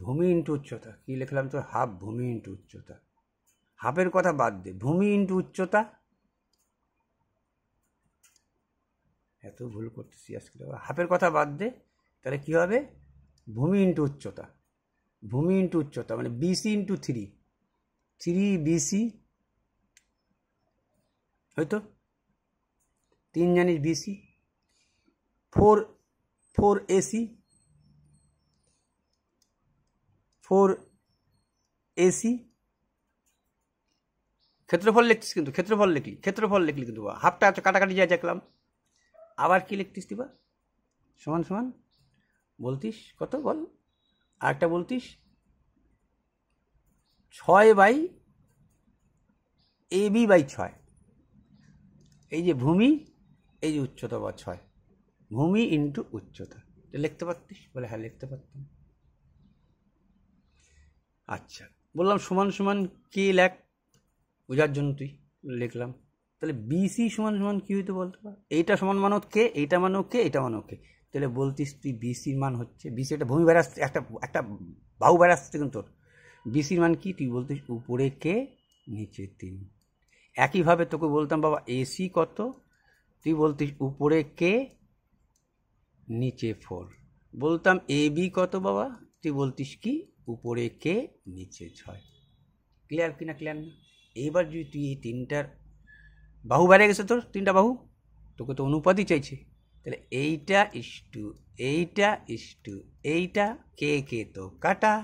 ভূমি ইন্টু উচ্চতা, কি লিখলাম তো, হাফ ভূমি ইন্টু উচ্চতা। হাফের কথা বাদ দে, ভূমি ইন্টু উচ্চতা। এত ভুল করতেছি আজকে, হাফের কথা বাদ দে, তাহলে কি হবে, ভূমি ইন্টু উচ্চতা। ভূমি ইন্টু উচ্চতা মানে বিসি ইন্টু 3, 3 বিসি, হয়তো 3 জানিস বিসি, 4 এসি, 4 এসি। ক্ষেত্রফল লিখতিস কিন্তু, ক্ষেত্রফল লিখলি কিন্তু, হাফটা কাটাকাটি যা দেখলাম। আবার কি লিখতিস তুই, সমান সমান বলতিস কত বল, আরেকটা বলতিস 6/AB/6। এই যে ভূমি, এই যে উচ্চতা বা 6, ভূমি ইন্টু উচ্চতা, লিখতে পারতিস? বলে হ্যাঁ লিখতে পারতাম। আচ্ছা, বললাম সমান সমান কে লেখ, বোঝার জন্য তুই লিখলাম। তাহলে বিসি সমান সমান কি হইতে বলতে পার, এইটা সমান মানো কে, এইটা মানো কে, এইটা মানো কে। তাহলে বলতিস তুই বিসির মান হচ্ছে, বিসি একটা ভূমি বেড়ে আসছে, একটা বাহু বেড়ে আসছে কিন্তু তোর, বিসির মান কি, তুই বলতিস উপরে কে নিচে 3। একইভাবে তোকে বলতাম বাবা এসি কত, তুই বলতিস উপরে কে নিচে 4। বলতাম এবি কত বাবা, তুই বলতিস কি উপরে কে নিচে 6। ক্লিয়ার কি না, ক্লিয়ার না? এইবার যদি তুই এই 3টার বাহু বেড়ে গেছে, তোর 3টা বাহু, তোকে তো অনুপাতই চাইছে, তাহলে এইটা ইস্টু এইটা ইস্টু এইটা, কে কে তো কাটা,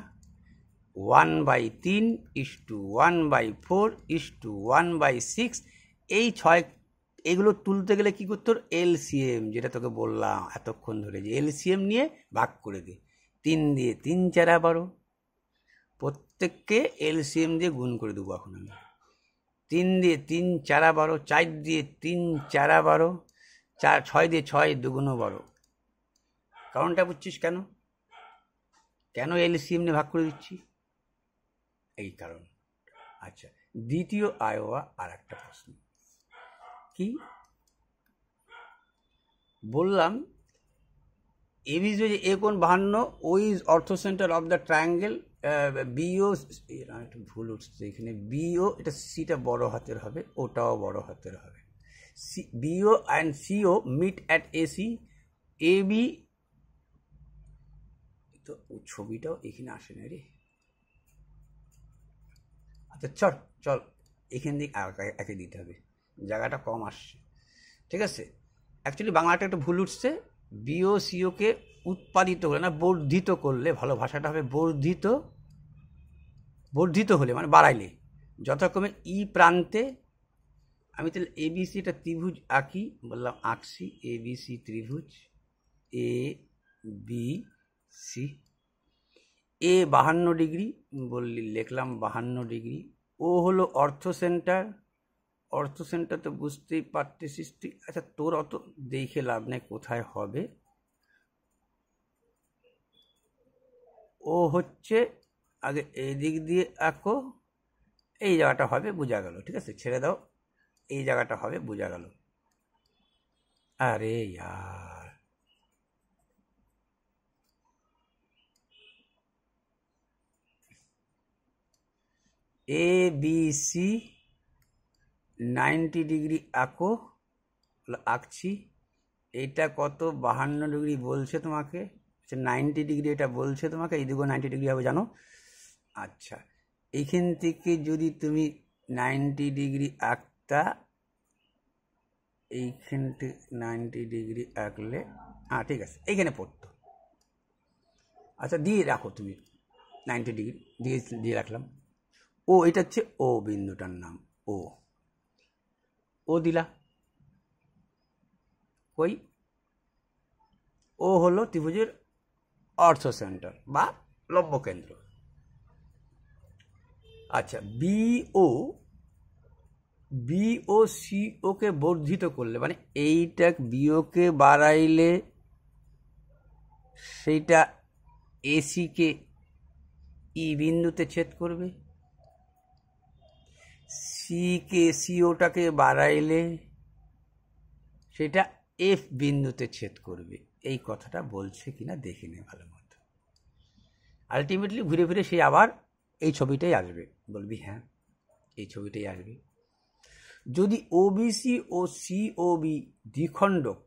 1/3 ইস্টু 1/4 ইস্টু 1/6। এই 6 এগুলো তুলতে গেলে কি করতে, তোর এলসিএম, যেটা তোকে বললাম এতক্ষণ ধরে, যে এলসিএম নিয়ে ভাগ করে দে। 3 দিয়ে 3 4 12, প্রত্যেককে এলসিএম দিয়ে গুণ করে দেবো এখন আমি। 3 দিয়ে 3 4 12, 4 দিয়ে 3 4 12, 6 দিয়ে 6 2 12। কারণটা বুঝছিস কেন, কেন এলসিএম নিয়ে ভাগ করে দিচ্ছি, এই কারণ। আচ্ছা, দ্বিতীয় আয়োয়া আর একটা প্রশ্ন কি বললাম, এবি যে এ কোণ 52, O is orthocentre of the triangle BO, একটু ভুল উঠছে এখানে, বিও, এটা সিটা বড় হাতের হবে, ওটাও বড় হাতের হবে, BO and CO meet at AC, AB, তো ছবিটাও এখানে আসে না রে। আচ্ছা চল এখান থেকে একে দিতে হবে, জায়গাটা কম আসছে, ঠিক আছে। অ্যাকচুয়ালি বাংলাটা একটু ভুল উঠছে, বিও সিওকে উৎপাদিত হলে না, বর্ধিত করলে ভালো ভাষাটা হবে, বর্ধিত হলে মানে বাড়াইলে, যথাক্রমে ই প্রান্তে। আমি তাহলে এবিসি একটা ত্রিভুজ আঁকি, বললাম আঁকছি, এবিসি ত্রিভুজ, A B C, A 52 degree বললি, লিখলাম 52 ডিগ্রি। ও হলো অর্থো সেন্টার, অর্থো সেন্টার তো বুঝতেই পারতেছিস তুই। আচ্ছা, তোর অত দেখে লাভ নেই কোথায় হবে, ও হচ্ছে আগে এই দিক দিয়ে আঁকো, এই জায়গাটা হবে, বোঝা গেল, ঠিক আছে, ছেড়ে দাও, এই জায়গাটা হবে, বোঝা গেল। আরে ইয়ার, এ বি সি 90 ডিগ্রি আঁকো, আঁকছি। এটা কত, 52 ডিগ্রি বলছে তোমাকে, 90 ডিগ্রি এটা বলছে তোমাকে, এইদিকেও 90 ডিগ্রি হবে জানো। আচ্ছা, এইখান থেকে যদি তুমি 90 ডিগ্রি আঁকতা, এইখান থেকে 90 ডিগ্রি আঁকলে, হ্যাঁ ঠিক আছে, এইখানে পড়তো। আচ্ছা, দিয়ে রাখো তুমি 90 ডিগ্রি দিয়ে রাখলাম। ও, এটা হচ্ছে ও বিন্দুটার নাম, ও দিলা কই, ও হলো ত্রিভুজের অর্থো সেন্টার বা লব্য কেন্দ্র। আচ্ছা, বিও সিওকে বর্ধিত করলে, মানে এইটা বিওকে বাড়াইলে সেইটা এসিকে ই বিন্দুতে ছেদ করবে, সিওটাকে বাড়াইলে সেটা এফ বিন্দুতে ছেদ করবে। এই কথাটা বলছে কিনা দেখে নে ভালো মতো। আলটিমেটলি ঘুরে ফিরে সে আবার এই ছবিটাই আসবে, বলবি হ্যাঁ এই ছবিটাই আসবে। যদি ওবিসি ও সিওবি দ্বিখণ্ডক,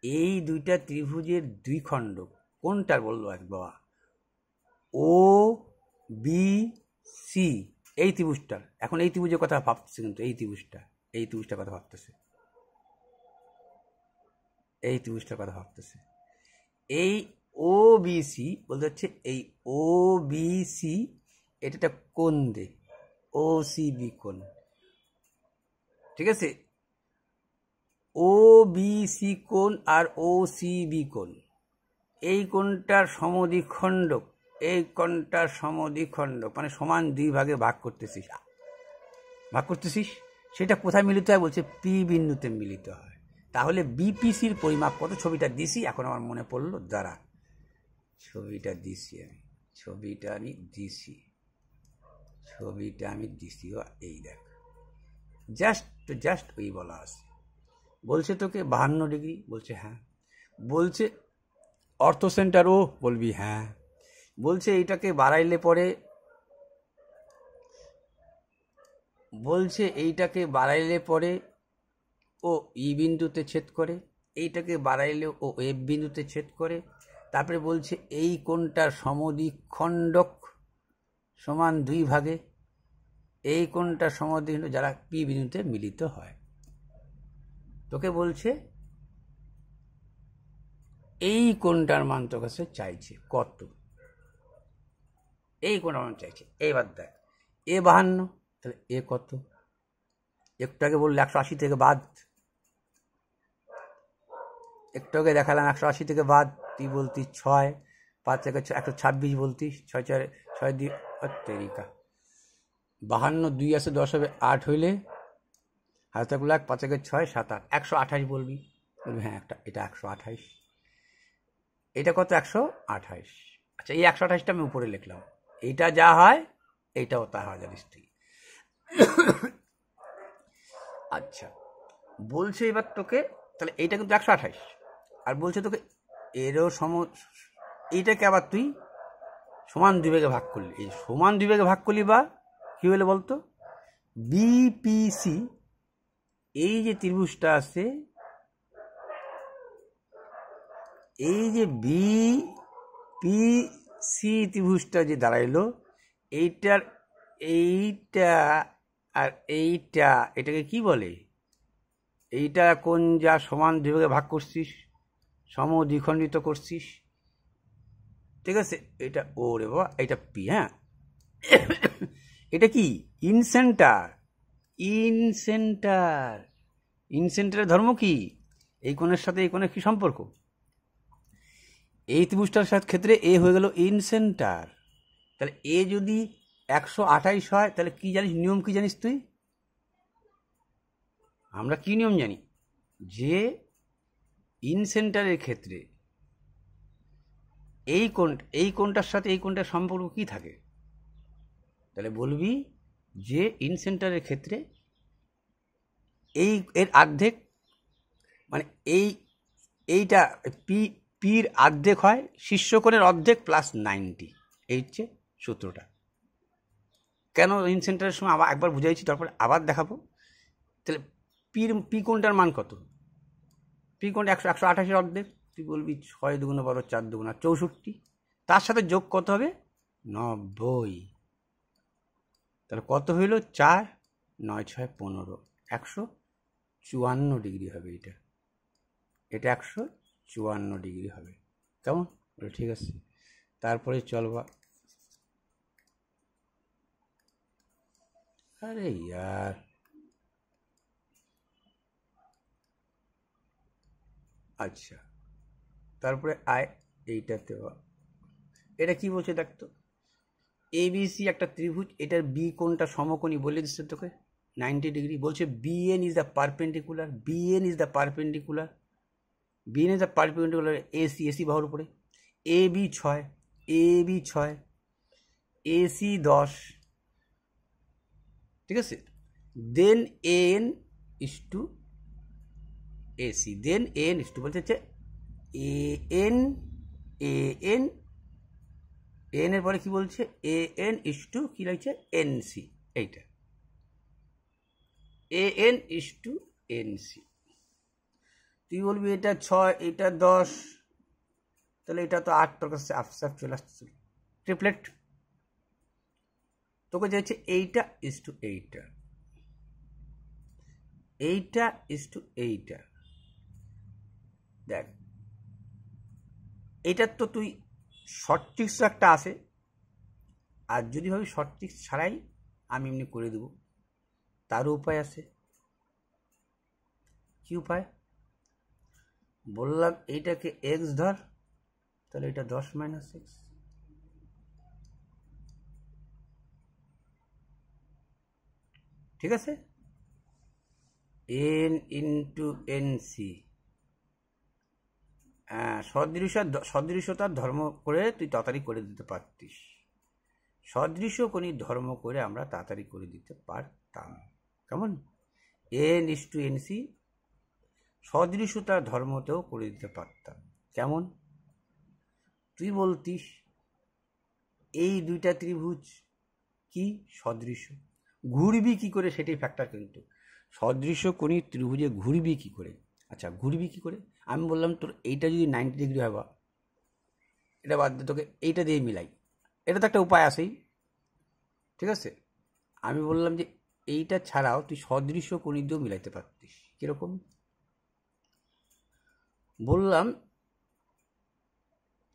এই দুইটা ত্রিভুজের দ্বিখণ্ডক কোনটার বললো এক বাবা? ও বি সি, এই ত্রিভুজটার। এখন এই ত্রিভুজের কথা ভাবতেছে, কিন্তু এই ত্রিভুজটার কথা ভাবতেছে, এই ত্রিভুজটার কথা ভাবতেছে। এই ও বি সি বলতে হচ্ছে এই ও বি সি, এটা কোণ দে, ও সি বি কোণ, ঠিক আছে? ও বি সি কোণ আর ও সি বি কোণ, এই কোণটার সমদ্বিখণ্ডক, এই কোণটার সমদ্বিখণ্ডক মানে সমান দুই ভাগে ভাগ করতেছিস, সেটা কোথায় মিলিত হয়? বলছে পি বিন্দুতে মিলিত হয়। তাহলে বিপিসির পরিমাপ কত? ছবিটা দিছি, এখন আমার মনে পড়লো, দাঁড়া ছবিটা আমি দিছি, এই দেখ, জাস্ট ওই বলা আছে। বলছে তোকে 52 ডিগ্রি, বলছে হ্যাঁ। বলছে অর্থ সেন্টার ও, বলবি হ্যাঁ। বলছে এইটাকে বাড়াইলে পরে ও ই বিন্দুতে ছেদ করে, এইটাকে বাড়াইলে ও এফ বিন্দুতে ছেদ করে। তারপরে বলছে এই কোণটার সমদ্বিখণ্ডক সমান দুই ভাগে, এই কোণটার সমদ্বিখণ্ডক যারা পি বিন্দুতে মিলিত হয়। তোকে বলছে এই কোণটার মান তোর কাছে চাইছে কত, এই কোণটার মান চাইছে। এইবার দেখ এ 52, তাহলে এ কত? একটু আগে বললো 180 থেকে বাদ, একটু আগে দেখালাম 180 থেকে বাদ, তুই বলতিস 6, 5 থেকে 126 বলতিস, 6 2 তেরিকা 52, 2 আছে 10 হবে 8 হইলে হাতে 1 5 6 7 8, 128 বলবি হ্যাঁ, এটা 128, এটা কত? 128। আচ্ছা এই 128টা আমি উপরে লিখলাম, এইটা যা হয় এইটাও তা হয়, জানিস তুই। আচ্ছা বলছে এবার তোকে, তাহলে এইটা কিন্তু 128, আর বলছে তোকে এরও এইটাকে আবার তুই সমান দুই ভাগে ভাগ করলি। এই সমান দুই ভাগে ভাগ করলি বা কি হলে বলতো? বিপিসি, এই যে ত্রিভুজটা আছে, এই যে বিপিসি ত্রিভুজটা যে দাঁড়াইলো, এইটা আর এটাকে কি বলে? এইটা কোন যা সমান দুই ভাগে ভাগ করছিস, সমদ্বিখণ্ডিত করছিস, ঠিক আছে? এটা ও রে বাবা, এটা পি। হ্যাঁ এটা কি? ইনসেন্টারের ধর্ম কি? এই কোণের সাথে এই কোণের কি সম্পর্ক? এই ত্রিভুজটার সাথে ক্ষেত্রে এ হয়ে গেল ইনসেন্টার। তাহলে এ যদি 128 হয়, তাহলে কি জানিস, নিয়ম কি জানিস তুই? আমরা কি নিয়ম জানি? যে ইনসেন্টারের ক্ষেত্রে এই কোণটার সাথে এই কোণটার সম্পর্ক কি থাকে? তাহলে বলবি যে ইনসেন্টারের ক্ষেত্রে এর অর্ধেক, মানে এইটা পির অর্ধেক হয়, শীর্ষকোণের অর্ধেক প্লাস 90, এই হচ্ছে সূত্রটা। কেন ইনসেন্টারের সময় আবার একবার বুঝাইছি, তারপরে আবার দেখাবো। তাহলে পি কোণটার মান কত? পি কোণটা 128 অর্ধেক, তুই বলবি 6 2 12 4 2 64, তার সাথে যোগ কত হবে? 90। তাহলে কত হইল? 4 9 6 15, 154 ডিগ্রি হবে। এটা 154 ডিগ্রি হবে। কেমন? ঠিক আছে, তারপরে চলবা। আরে ইয়ার, আচ্ছা তারপরে এইটাতে এটা কি বলছে দেখতো? এবিসি একটা ত্রিভুজ, এটার বি কোণটা সমকোণী বলে দিচ্ছে তোকে 90 ডিগ্রি। বলছে BN is the perpendicular AC বাহুর উপরে। এবি 6, এসি 10, ঠিক আছে? Then N is to AC, then AN is to বলতে হচ্ছে AN এর পরে কি বলছে AN is to কি লাগছে NC, এইটা AN is to NC। তুই বলবি এটা 6, এটা 10, তাহলে এটা তো 8, তোর কাছে আফসার চলে আসছে ট্রিপলেট। তোকে চাইছে এইটা ইস টু এইটা, এইটা ইস টু এইটা। দেখ এইটার তো তুই শর্ট ট্রিক্স একটা আছে, আর যদি ভাবি শর্ট ট্রিক্স ছাড়াই আমি এমনি করে দেবো, তারও উপায় আছে। কি উপায়? বললাম এইটাকে এক্স ধর, তাহলে এটা 10 - x, ঠিক আছে? n ইন্টু এনসি, সদৃশতার ধর্ম করে তুই তাড়াতাড়ি করে দিতে পারতিস, সদৃশ্য কোনি ধর্ম করে আমরা তাড়াতাড়ি করে দিতে পারতাম। কেমন? n ইস টু এনসি সদৃশতার ধর্মতেও করে দিতে পারতাম। কেমন? তুই বলতিস এই দুইটা ত্রিভুজ কি সদৃশ্য, ঘুরবি কি করে সেটাই ফ্যাক্টর। কিন্তু সদৃশ্য কোনি ত্রিভুজে ঘুরবি কি করে? আচ্ছা ঘুরবি কি করে? আমি বললাম তোর এইটা যদি 90 ডিগ্রি হয়, বা এটা বাদ দিয়ে তোকে এইটা দিয়ে মিলাই, এটা তো একটা উপায় আছেই, ঠিক আছে? আমি বললাম যে এইটা ছাড়াও তুই সদৃশ্য কোনি দিয়েও মিলাইতে পারতিস। কিরকম? বললাম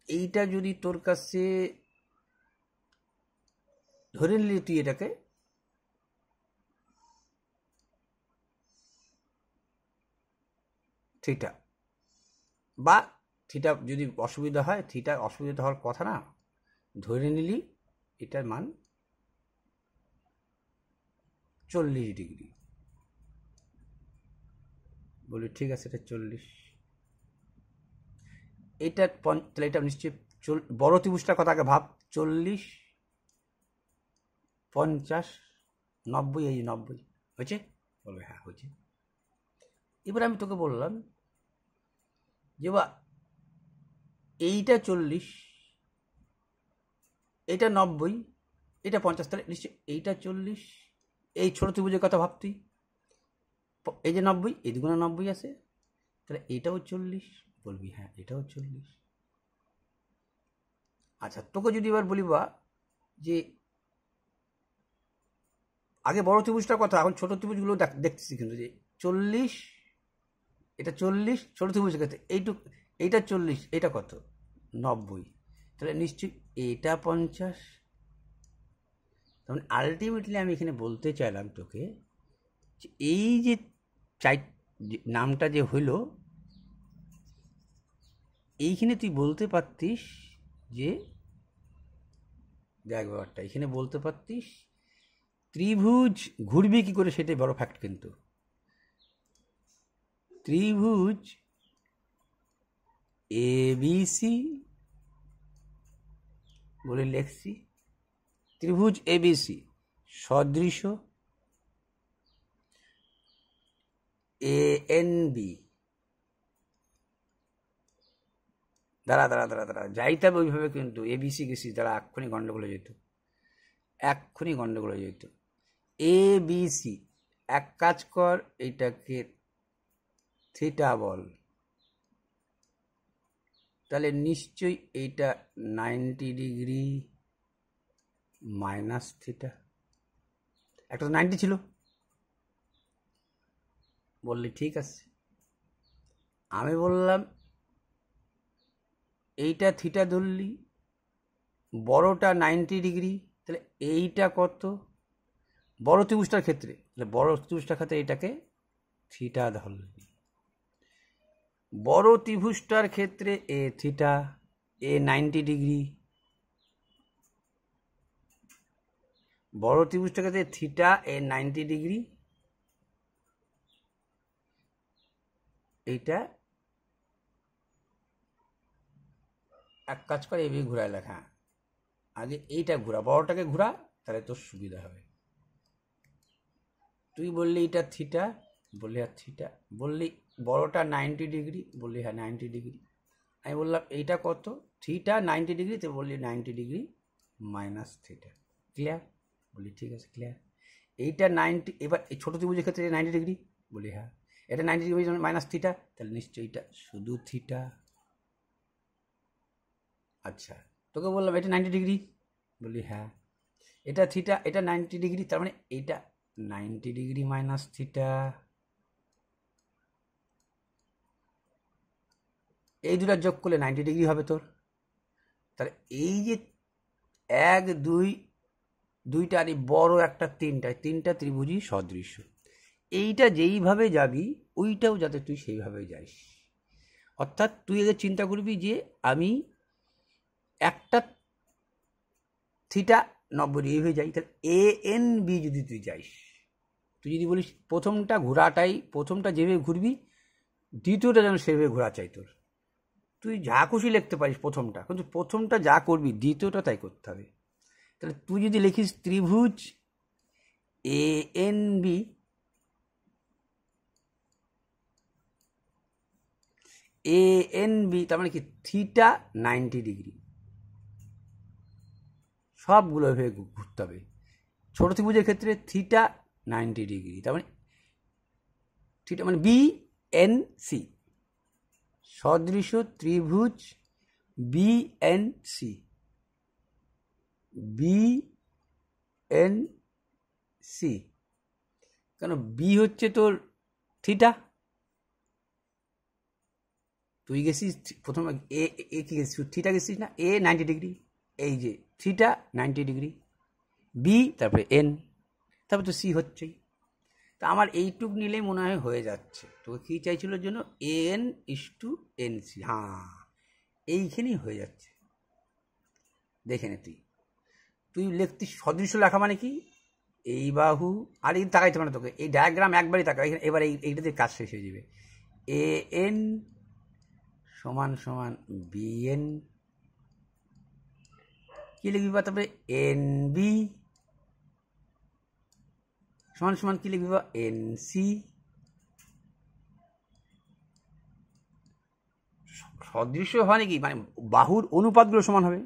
এইটা যদি তোর কাছে ধরে নিলি তুই এটাকে থিটা, বা থিটা যদি অসুবিধা হয়, থিটা অসুবিধা হওয়ার কথা না, ধরে নিলি এটার মান 40 ডিগ্রি। বলি ঠিক আছে এটা 40, এটা তাহলে এটা নিশ্চয়ই বড় ত্রিভুজটার কথা আগে ভাব। 40, 50, 90, এই 90 হয়েছে? বলবে হ্যাঁ হয়েছে। এবার আমি তোকে বললাম যে বা এইটা 40, এটা 90, এটা 50, তাহলে নিশ্চয়ই এইটা 40। এই ছোট ত্রিভুজের কথা ভাবতি, এই যে 90, এই দুগুণে 90 আছে, তাহলে এইটাও 40। বলবি হ্যাঁ এটাও 40। আচ্ছা তোকে যদি এবার বলি বা যে আগে বড় ত্রিভুজটার কথা, এখন ছোট ত্রিভুজগুলো দেখতেছি, কিন্তু যে 40, এটা 40 ছোট ত্রিভুজের ক্ষেত্রে, এইটা 40, এটা কত 90, তাহলে নিশ্চয়ই এটা 50। তার মানে আলটিমেটলি আমি এখানে বলতে চাইলাম তোকে যে এই যে নামটা যে হইলো, এইখানে তুই বলতে পারতিস যে দেখ ব্যাপারটা, এখানে বলতে পারতিস ত্রিভুজ ঘুরবে কি করে, সেটাই বড় ফ্যাক্ট। কিন্তু ত্রিভুজ ABC বলে লেখছি, ত্রিভুজ ABC সদৃশ ANB, দাঁড়া যাইতে হবে ওইভাবে, কিন্তু ABC গেছি তারা এক্ষুনি গন্ডগোল হয়ে যেত, এক্ষুনি গন্ডগোল হয়ে যেত। ABC এক কাজ কর, এইটাকে থিটা বল, তাহলে নিশ্চয়ই এইটা 90 ডিগ্রি মাইনাস থিটা, একটা তো 90 ছিল। বললি ঠিক আছে। আমি বললাম এইটা থিটা ধরলি, বড়টা 90 ডিগ্রি, তাহলে এইটা কত বড় ত্রিভুজটার ক্ষেত্রে, তাহলে বড় ত্রিভুজটার ক্ষেত্রে এটাকে থিটা ধরলি। বড় ত্রিভুজটার ক্ষেত্রে এ থিটা, এ 90 ডিগ্রি, বড় ত্রিভুজটার ক্ষেত্রে থিটা এ 90 ডিগ্রি, এইটা এক কাজ করে এবি ঘুরায় লেখা, আগে এইটা ঘুরা, বড়টাকে ঘুরা, তাহলে তোর সুবিধা হবে। তুই বললি এটা থিটা, বললি আর থিটা, বললি বড়টা 90 ডিগ্রি, বললি হ্যাঁ 90 ডিগ্রি। আমি বললাম এইটা কত, থিটা 90 ডিগ্রি, তো বললি 90 ডিগ্রি মাইনাস থিটা। ক্লিয়ার? বলি ঠিক আছে ক্লিয়ার। এইটা 90, এবার এই ছোটো ত্রিভুজের ক্ষেত্রে 90 ডিগ্রি, বলি হ্যাঁ। এটা 90 ডিগ্রি মাইনাস থিটা, তাহলে নিশ্চয়ই এটা শুধু থিটা। আচ্ছা, তোকে বললাম এটা 90 ডিগ্রি, বলি হ্যাঁ। এটা থিটা, এটা 90 ডিগ্রি, তার মানে এইটা 90 ডিগ্রি মাইনাস থিটা। এই দুটা যোগ করলে 90 ডিগ্রি হবে তোর। তাহলে এই যে 1 2 দুইটা আর এই বড় একটা তিনটা ত্রিভুজই সদৃশ্য। এইটা যেইভাবে যাবি ওইটাও যাতে তুই সেইভাবে যাইস। অর্থাৎ তুই এদের চিন্তা করবি যে আমি একটা থিটা 90 ডিগ্রি হয়ে যাই, তাহলে এ এন বি যদি তুই যাইস, তুই যদি বলিস প্রথমটা ঘোরাটাই, প্রথমটা যেভাবে ঘুরবি দ্বিতীয়টা যেন সেভাবে ঘোরা চাই তোর, তুই যা খুশি লিখতে পারিস প্রথমটা, কিন্তু প্রথমটা যা করবি দ্বিতীয়টা তাই করতে হবে। তাহলে তুই যদি লিখিস ত্রিভুজ A N B, A N B তার মানে কি থিটা 90 ডিগ্রি, সবগুলো এভাবে ঘুরতে হবে। ছোট ত্রিভুজের ক্ষেত্রে থিটা 90 ডিগ্রি, তার মানে থিটা মানে বি এন সি, সদৃশ ত্রিভুজ B N C, B N C. কেন? বি হচ্ছে তোর থিটা, তুই গেছিস প্রথমে এ কি গেছিস, থিটা গেছিস না, এ 90 ডিগ্রি, এই যে থিটা 90 ডিগ্রি, বি তারপরে এন, তারপরে তো সি হচ্ছেই। তা আমার এইটুক নিলেই মনে হয় হয়ে যাচ্ছে। তোকে কী চাইছিল জন্য, N is to N C, হ্যাঁ এইখানেই হয়ে যাচ্ছে। দেখে নে তুই লিখতিস সদৃশ্য লেখা মানে কি, এই বাহু, আর এই তাকাইতে মানে তোকে এই ডায়াগ্রাম একবারই তাকা, এবার এইটাতে কাজ শেষ হয়ে যাবে। এ এন সমান সমান বি এন, কী লিখবি বা তারপরে এন বি সমান সমান কী লিখবি বা এন সি। সদৃশ্য হয় নাকি, মানে বাহুর অনুপাতগুলো সমান হবে।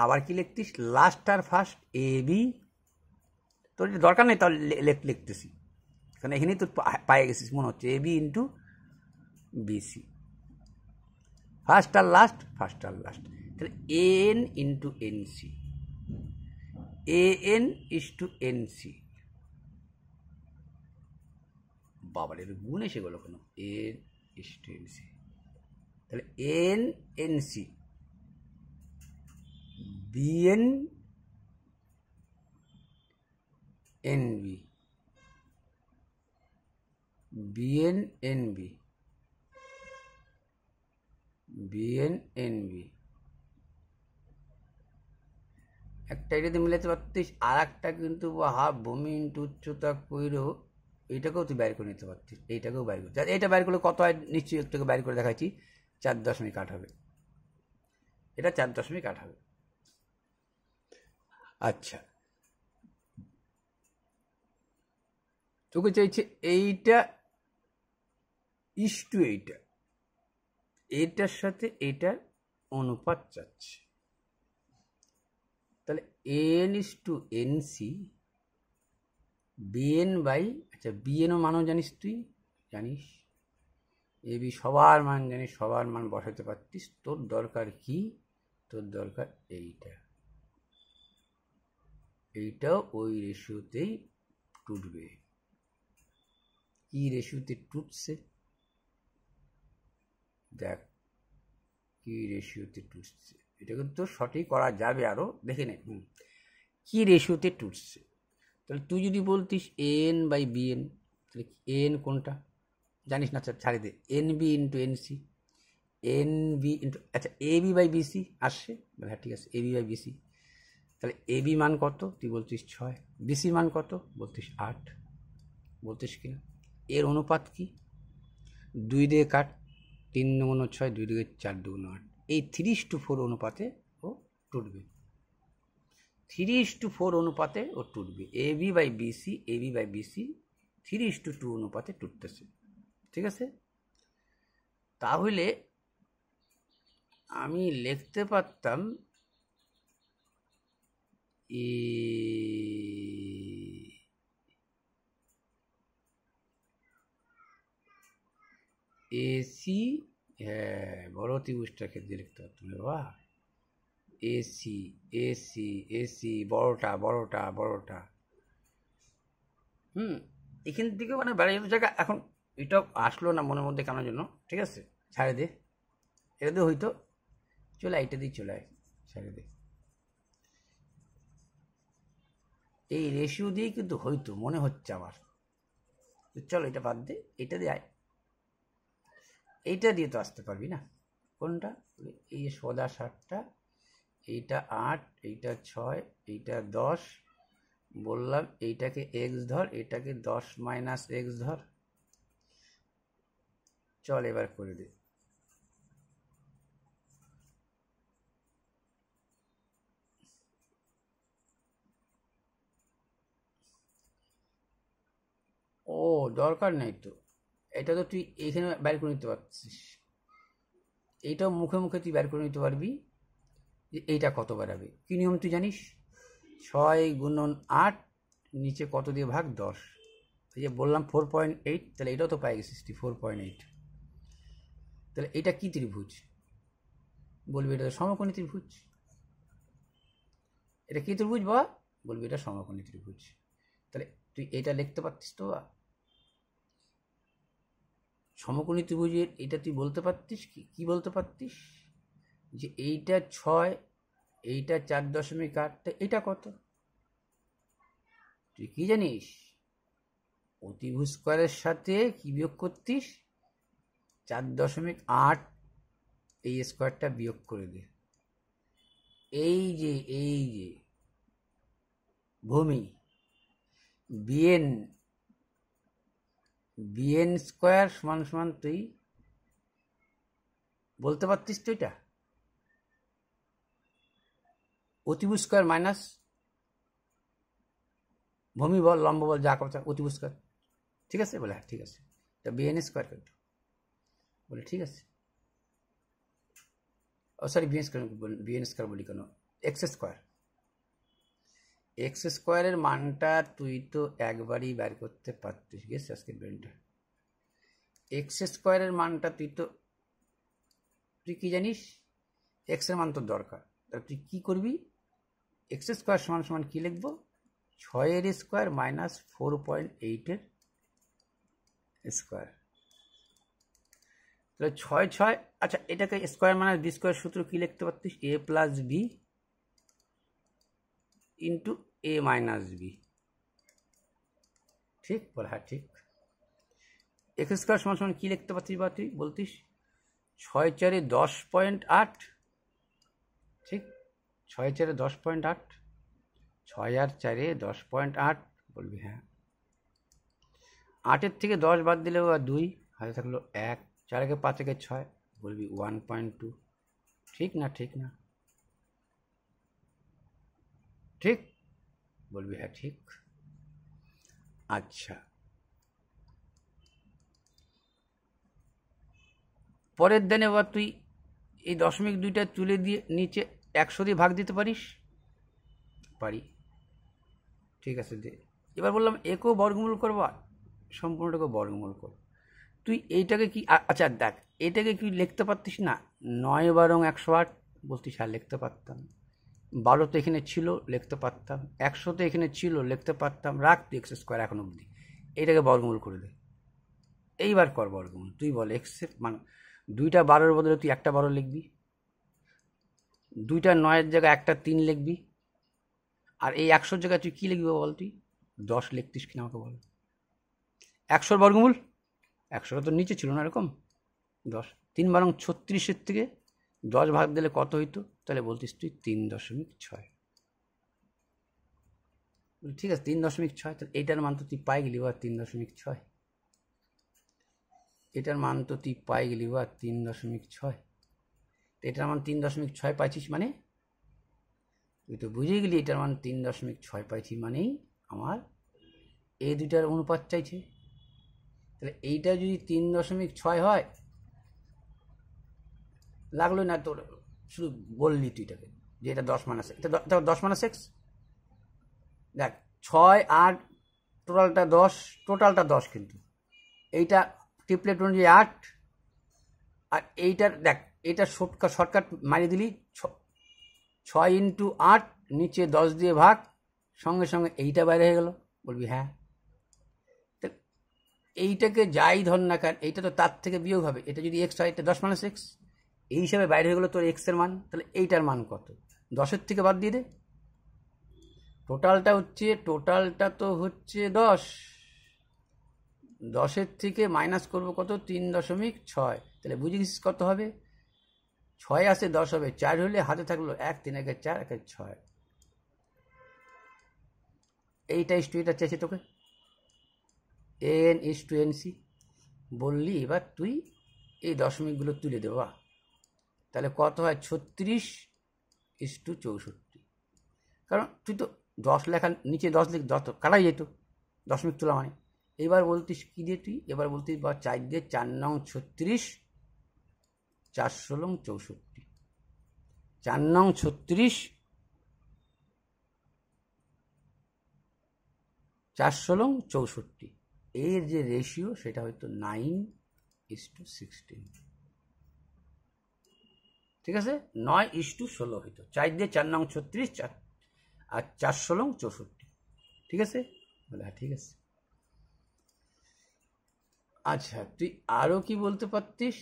আবার কি লিখতিস, last R first A B, তোর দরকার নেই তাহলে লিখতেছি, কারণ এখানেই তোর পায়ে গেছিস মনে হচ্ছে, A B into BC, first আর লাস্ট, ফার্স্ট আর লাস্ট। তাহলে N into N C, A N is to N C. বাবার এর গুণ এসে গেল কেন, N is to N C, তাহলে N N C BN NB, BN NB, BN NB. একটা এটাতে মিলাতে পারতিস, আর একটা কিন্তু হাফ ভূমি ইন্টু উচ্চতা কইরো, এইটাকেও তুই বাইর করে নিতে পারতিস, এইটাকেও বাইর করতে, এইটা বাইর করলে কত হয় নিশ্চয়ই একটাকে বাইর করে দেখাচ্ছি, 4.8 হবে, এটা 4.8 হবে। আচ্ছা, তোকে চাইছে এইটা ইস টু এইটা, এইটার সাথে এইটার অনুপাত চাচ্ছে, তাহলে N is to N C BN by, আচ্ছা বিএনও মানও জানিস, তুই জানিস, এ বি সবার মান জানিস, সবার মান বসাতে পারতিস। তোর দরকার কি, তোর দরকার এইটা, এইটাও ওই রেশিওতেই টুটবে। কি রেশিওতে টুটছে দেখ, কি রেশিওতে টুটছে, এটা কিন্তু সঠিক করা যাবে, আরও দেখে নে। কি রেশিওতে টুটছে, তাহলে তুই যদি বলতিস এন বাই বিএন, তাহলে এন কোনটা জানিস না, ছাড়ি দে, N B into N C, N B into, আচ্ছা এ বি বাই বিসি আসছে, হ্যাঁ ঠিক আছে, এ বি বাই বিসি, তাহলে এ বি মান কত, তুই বলতিস 6, বিসি মান কত বলতিস 8, বলতিস কিনা। এর অনুপাত কি, 2 দিয়ে কাট, 3 9 6, 2 দিয়ে 4 2 8, এই 3:4 অনুপাতে ও টুটবে, 3:4 অনুপাতে ও টুটবে। A B by BC, A B by BC 3:2 অনুপাতে টুটতেছে। ঠিক আছে, তাহলে আমি লিখতে পারতাম এসি, হ্যাঁ বড় ত্রিভুজটার ক্ষেত্রে লিখতে পারতাম। বাহ, এসি এসি এসি বড়টা বড়টা বড়টা। এখান থেকে মানে বেড়ে যেত জায়গা। এখন এটা আসলো না মনের মধ্যে কেন জন্য, ঠিক আছে ছাড়ে দে, এটা দিয়ে হইতো, চলে এইটা দিয়ে চলে আয়, ছেড়ে দে। এই রেশিও দিয়েই কিন্তু হইতো মনে হচ্ছে আমার। চলো এটা বাদ দে, এটা দিয়ে আয়, এইটা দিয়ে তো আসতে পারবি না। কোনটা? এই যে সোজা 7টা, এইটা 8, এইটা 6, এইটা 10, বললাম এইটাকে এক্স ধর, এটাকে 10 মাইনাস এক্স ধর। চল এবার করে দে। ও দরকার নেই তো, এটা তো তুই এইখানে বের করে নিতে পারছিস, এইটাও মুখে মুখে তুই বের করে নিতে পারবি যে এইটা কত বেরাবে। কি নিয়ম তুই জানিস? 6 গুণন 8, নিচে কত দিয়ে ভাগ 10। এই যে বললাম 4.8, তাহলে এটাও তো পাই গেছিস তুই 4.8। তাহলে এটা কি ত্রিভুজ? বলবি এটা তো সমকোণী ত্রিভুজ। এটা কি ত্রিভুজ বা? বলবি এটা সমকোণী ত্রিভুজ। তাহলে তুই এটা লিখতে পারতিস তো, সমকোণী ত্রিভুজের এটা তুই বলতে পারতিস কি বলতে পারতিস যে এইটা 6, এইটা 4.8, এটা কত? তুই কি জানিস? অতিভুজ স্কোয়ারের সাথে কি বিয়োগ করতিস? 4.8, এই স্কোয়ারটা বিয়োগ করে দে। এই যে ভূমি বিএন স্কোয়ার সমান সমান তুই বলতে পারতিস তো এটা অতিভুজ স্কোয়ার মাইনাস ভূমি বল, লম্ব বল, যা কথা, অতিভুজ স্কোয়ার। ঠিক আছে বলে? হ্যাঁ ঠিক আছে, তা বিএন স্কোয়ার কত? বলে ঠিক আছে। ও সরি, বিএন স্কোয়ার বলি কেন, এক্স স্কোয়ার। এক্স স্কোয়ারের মানটা তুই তো একবারই বের করতে পারতিস, গেস আজকে ব্রেনটা। এক্স স্কোয়ারের মানটা তুই কি জানিস? এক্স এর মান তোর দরকার, তাহলে তুই কি করবি? এক্স স্কোয়ার সমান সমান কি লিখবো? 6 স্কোয়ার মাইনাস 4.8 স্কোয়ার। তাহলে 6, আচ্ছা এটাকে স্কোয়ার মাইনাস বি স্কোয়ার সূত্র কি লিখতে পারতিস? এ প্লাস বি ইন্টু এ মাইনাস বি। ঠিক বল? হ্যাঁ ঠিক। এক্স স্কোয়ার সমান সমান কি লিখতে পারতিস বা তুই বলতিস? 6 4 10.8। ঠিক, 6 4 10.8, 6 আর 4 10.8, বলবি হ্যাঁ। 8-এর থেকে 10 বাদ দিলেও আর 2, হাতে থাকলো 1, 4 একে 5 একে 6, বলবি 1.2। ঠিক না? ঠিক না? ঠিক, বলবি হ্যাঁ ঠিক। আচ্ছা, পরের দিনে এবার তুই এই 0.2টা তুলে দিয়ে নিচে 100 দিয়ে ভাগ দিতে পারিস? পারি। ঠিক আছে দে। এবার বললাম একেও বর্গমূল করবা, সম্পূর্ণটাকে বর্গমূল কর। তুই এইটাকে কি, আচ্ছা দেখ, এটাকে কি লিখতে পারতিস না 9 বারং 108? বলতিস হ্যাঁ লিখতে পারতাম। 12 তো এখানে ছিল, লিখতে পারতাম। 100 তো এখানে ছিল, লিখতে পারতাম। রাখ তুই এক্স স্কোয়ার এখন অবধি, এটাকে বর্গমূল করে দে। এইবার কর বর্গমূল। তুই বল এক্সের মান, 2টা 12-এর বদলে তুই একটা 12 লিখবি, 2টা 9-এর জায়গায় একটা 3 লিখবি, আর এই 100-র জায়গায় তুই কী লিখবি বল? তুই 10 লিখতিস কিনা আমাকে বল। 100-র বর্গমূল, 100টা তো নিচে ছিল না এরকম 10, 3 বারং 36-এর থেকে 10 ভাগ দিলে কত হইতো? তাহলে বলতিস তুই 3.6। ঠিক আছে 3.6, তাহলে এইটার মান তো তুই পাই গেলি বা 3.6। এটার মান তো তুই পাই গেলি বা 3.6। এটার মান 3.6 পাইছিস মানে তুই তো বুঝে গেলি এটার মান 3.6 পাইছি, মানেই আমার এই দুইটার অনুপাত চাইছে। তাহলে এইটা যদি 3.6 হয়, লাগলো না তোর, শুধু বললি তুই এটাকে যে এটা 10 - এটা 10 - x। দেখ 6 8 টোটালটা 10, কিন্তু এইটা ট্রিপলেট অনুযায়ী 8, আর এইটার দেখ এটা শর্টকাট মারিয়ে দিলি 6 × 8, নিচে 10 দিয়ে ভাগ, সঙ্গে সঙ্গে এইটা বাইরে হয়ে গেল। বলবি হ্যাঁ, এইটাকে যাই ধর না কেন, এইটা তো তার থেকে বিয়োগ হবে। এটা যদি এক্স হয়, এটা 10 - x, এই হিসাবে বাইরে হয়ে গেলো তোর এক্স এর মান। তাহলে এইটার মান কত? 10-এর থেকে বাদ দিয়ে দে। টোটালটা তো হচ্ছে 10, 10-এর থেকে মাইনাস করবো কত? 3.6। তাহলে বুঝে গেছিস কত হবে? 6 আসে 10 হবে, 4 হলে হাতে থাকলো 1, 3 × 4 = 6। এইটা এটা চাইছে তোকে, n/nc বললি। এবার তুই এই দশমিকগুলো তুলে দেবা, তাহলে কত হয়? 36/64। কারণ তুই তো 10 লেখা, নিচে 10 লিখ, 10 তো কাটাই যেত দশমিক তোলা মানে। এবার বলতিস কি দিয়ে? তুই এবার বলতিস বা 4 দিয়ে 4 নং 36, 4 ষোলং 64, 4 নং 36, 4 ষোলং 64। এর যে রেশিও সেটা হয়তো 9:16। ঠিক আছে, 9:16 হইতো। 4 দিয়ে 4 নং 36, আর 4 ষোলং 64। ঠিক আছে, বলে হ্যাঁ ঠিক আছে। আচ্ছা, তুই আরো কি বলতে পারতিস?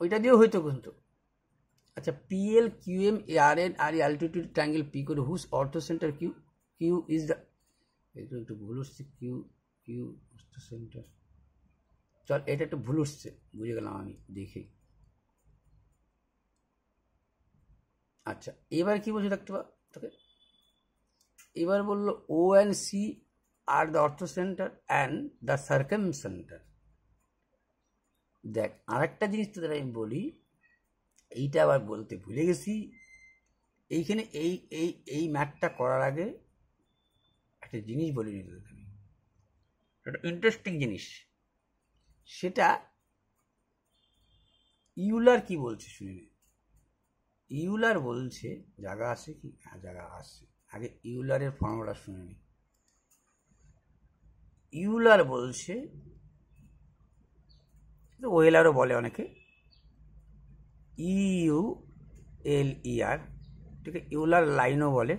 ওইটা দিয়েও হইতো কিন্তু। আচ্ছা, PL QM ARN আর অ্যালটিটিউড ট্রায়াঙ্গেল পি করে whose orthocentre Q is the, একটু ভুল হচ্ছে, কিউ অর্থো সেন্টার। চল, এটা একটু ভুল হচ্ছে, বুঝে গেলাম আমি দেখে। আচ্ছা, এবার কি বলছি দেখতে তোকে? এবার বললো O and C are the অর্থো centre and the circum centre. দেখ, আরেকটা জিনিস তোদের আমি বলি, এইটা আবার বলতে ভুলে গেছি। এইখানে এই ম্যাথটা করার আগে একটা জিনিস বলে নিতে আমি, একটা ইন্টারেস্টিং জিনিস। সেটা ইউলার কি বলছে শুনে নে। ইউলার বলছে, জায়গা আছে কি? হ্যাঁ, জায়গা আছে। আগে ইউলারের ফর্মুলা শুনে নি। ইউলার বলছে, ওয়েলারও বলে অনেকে, EULER, ঠিক আছে, ইউলার লাইনও বলে।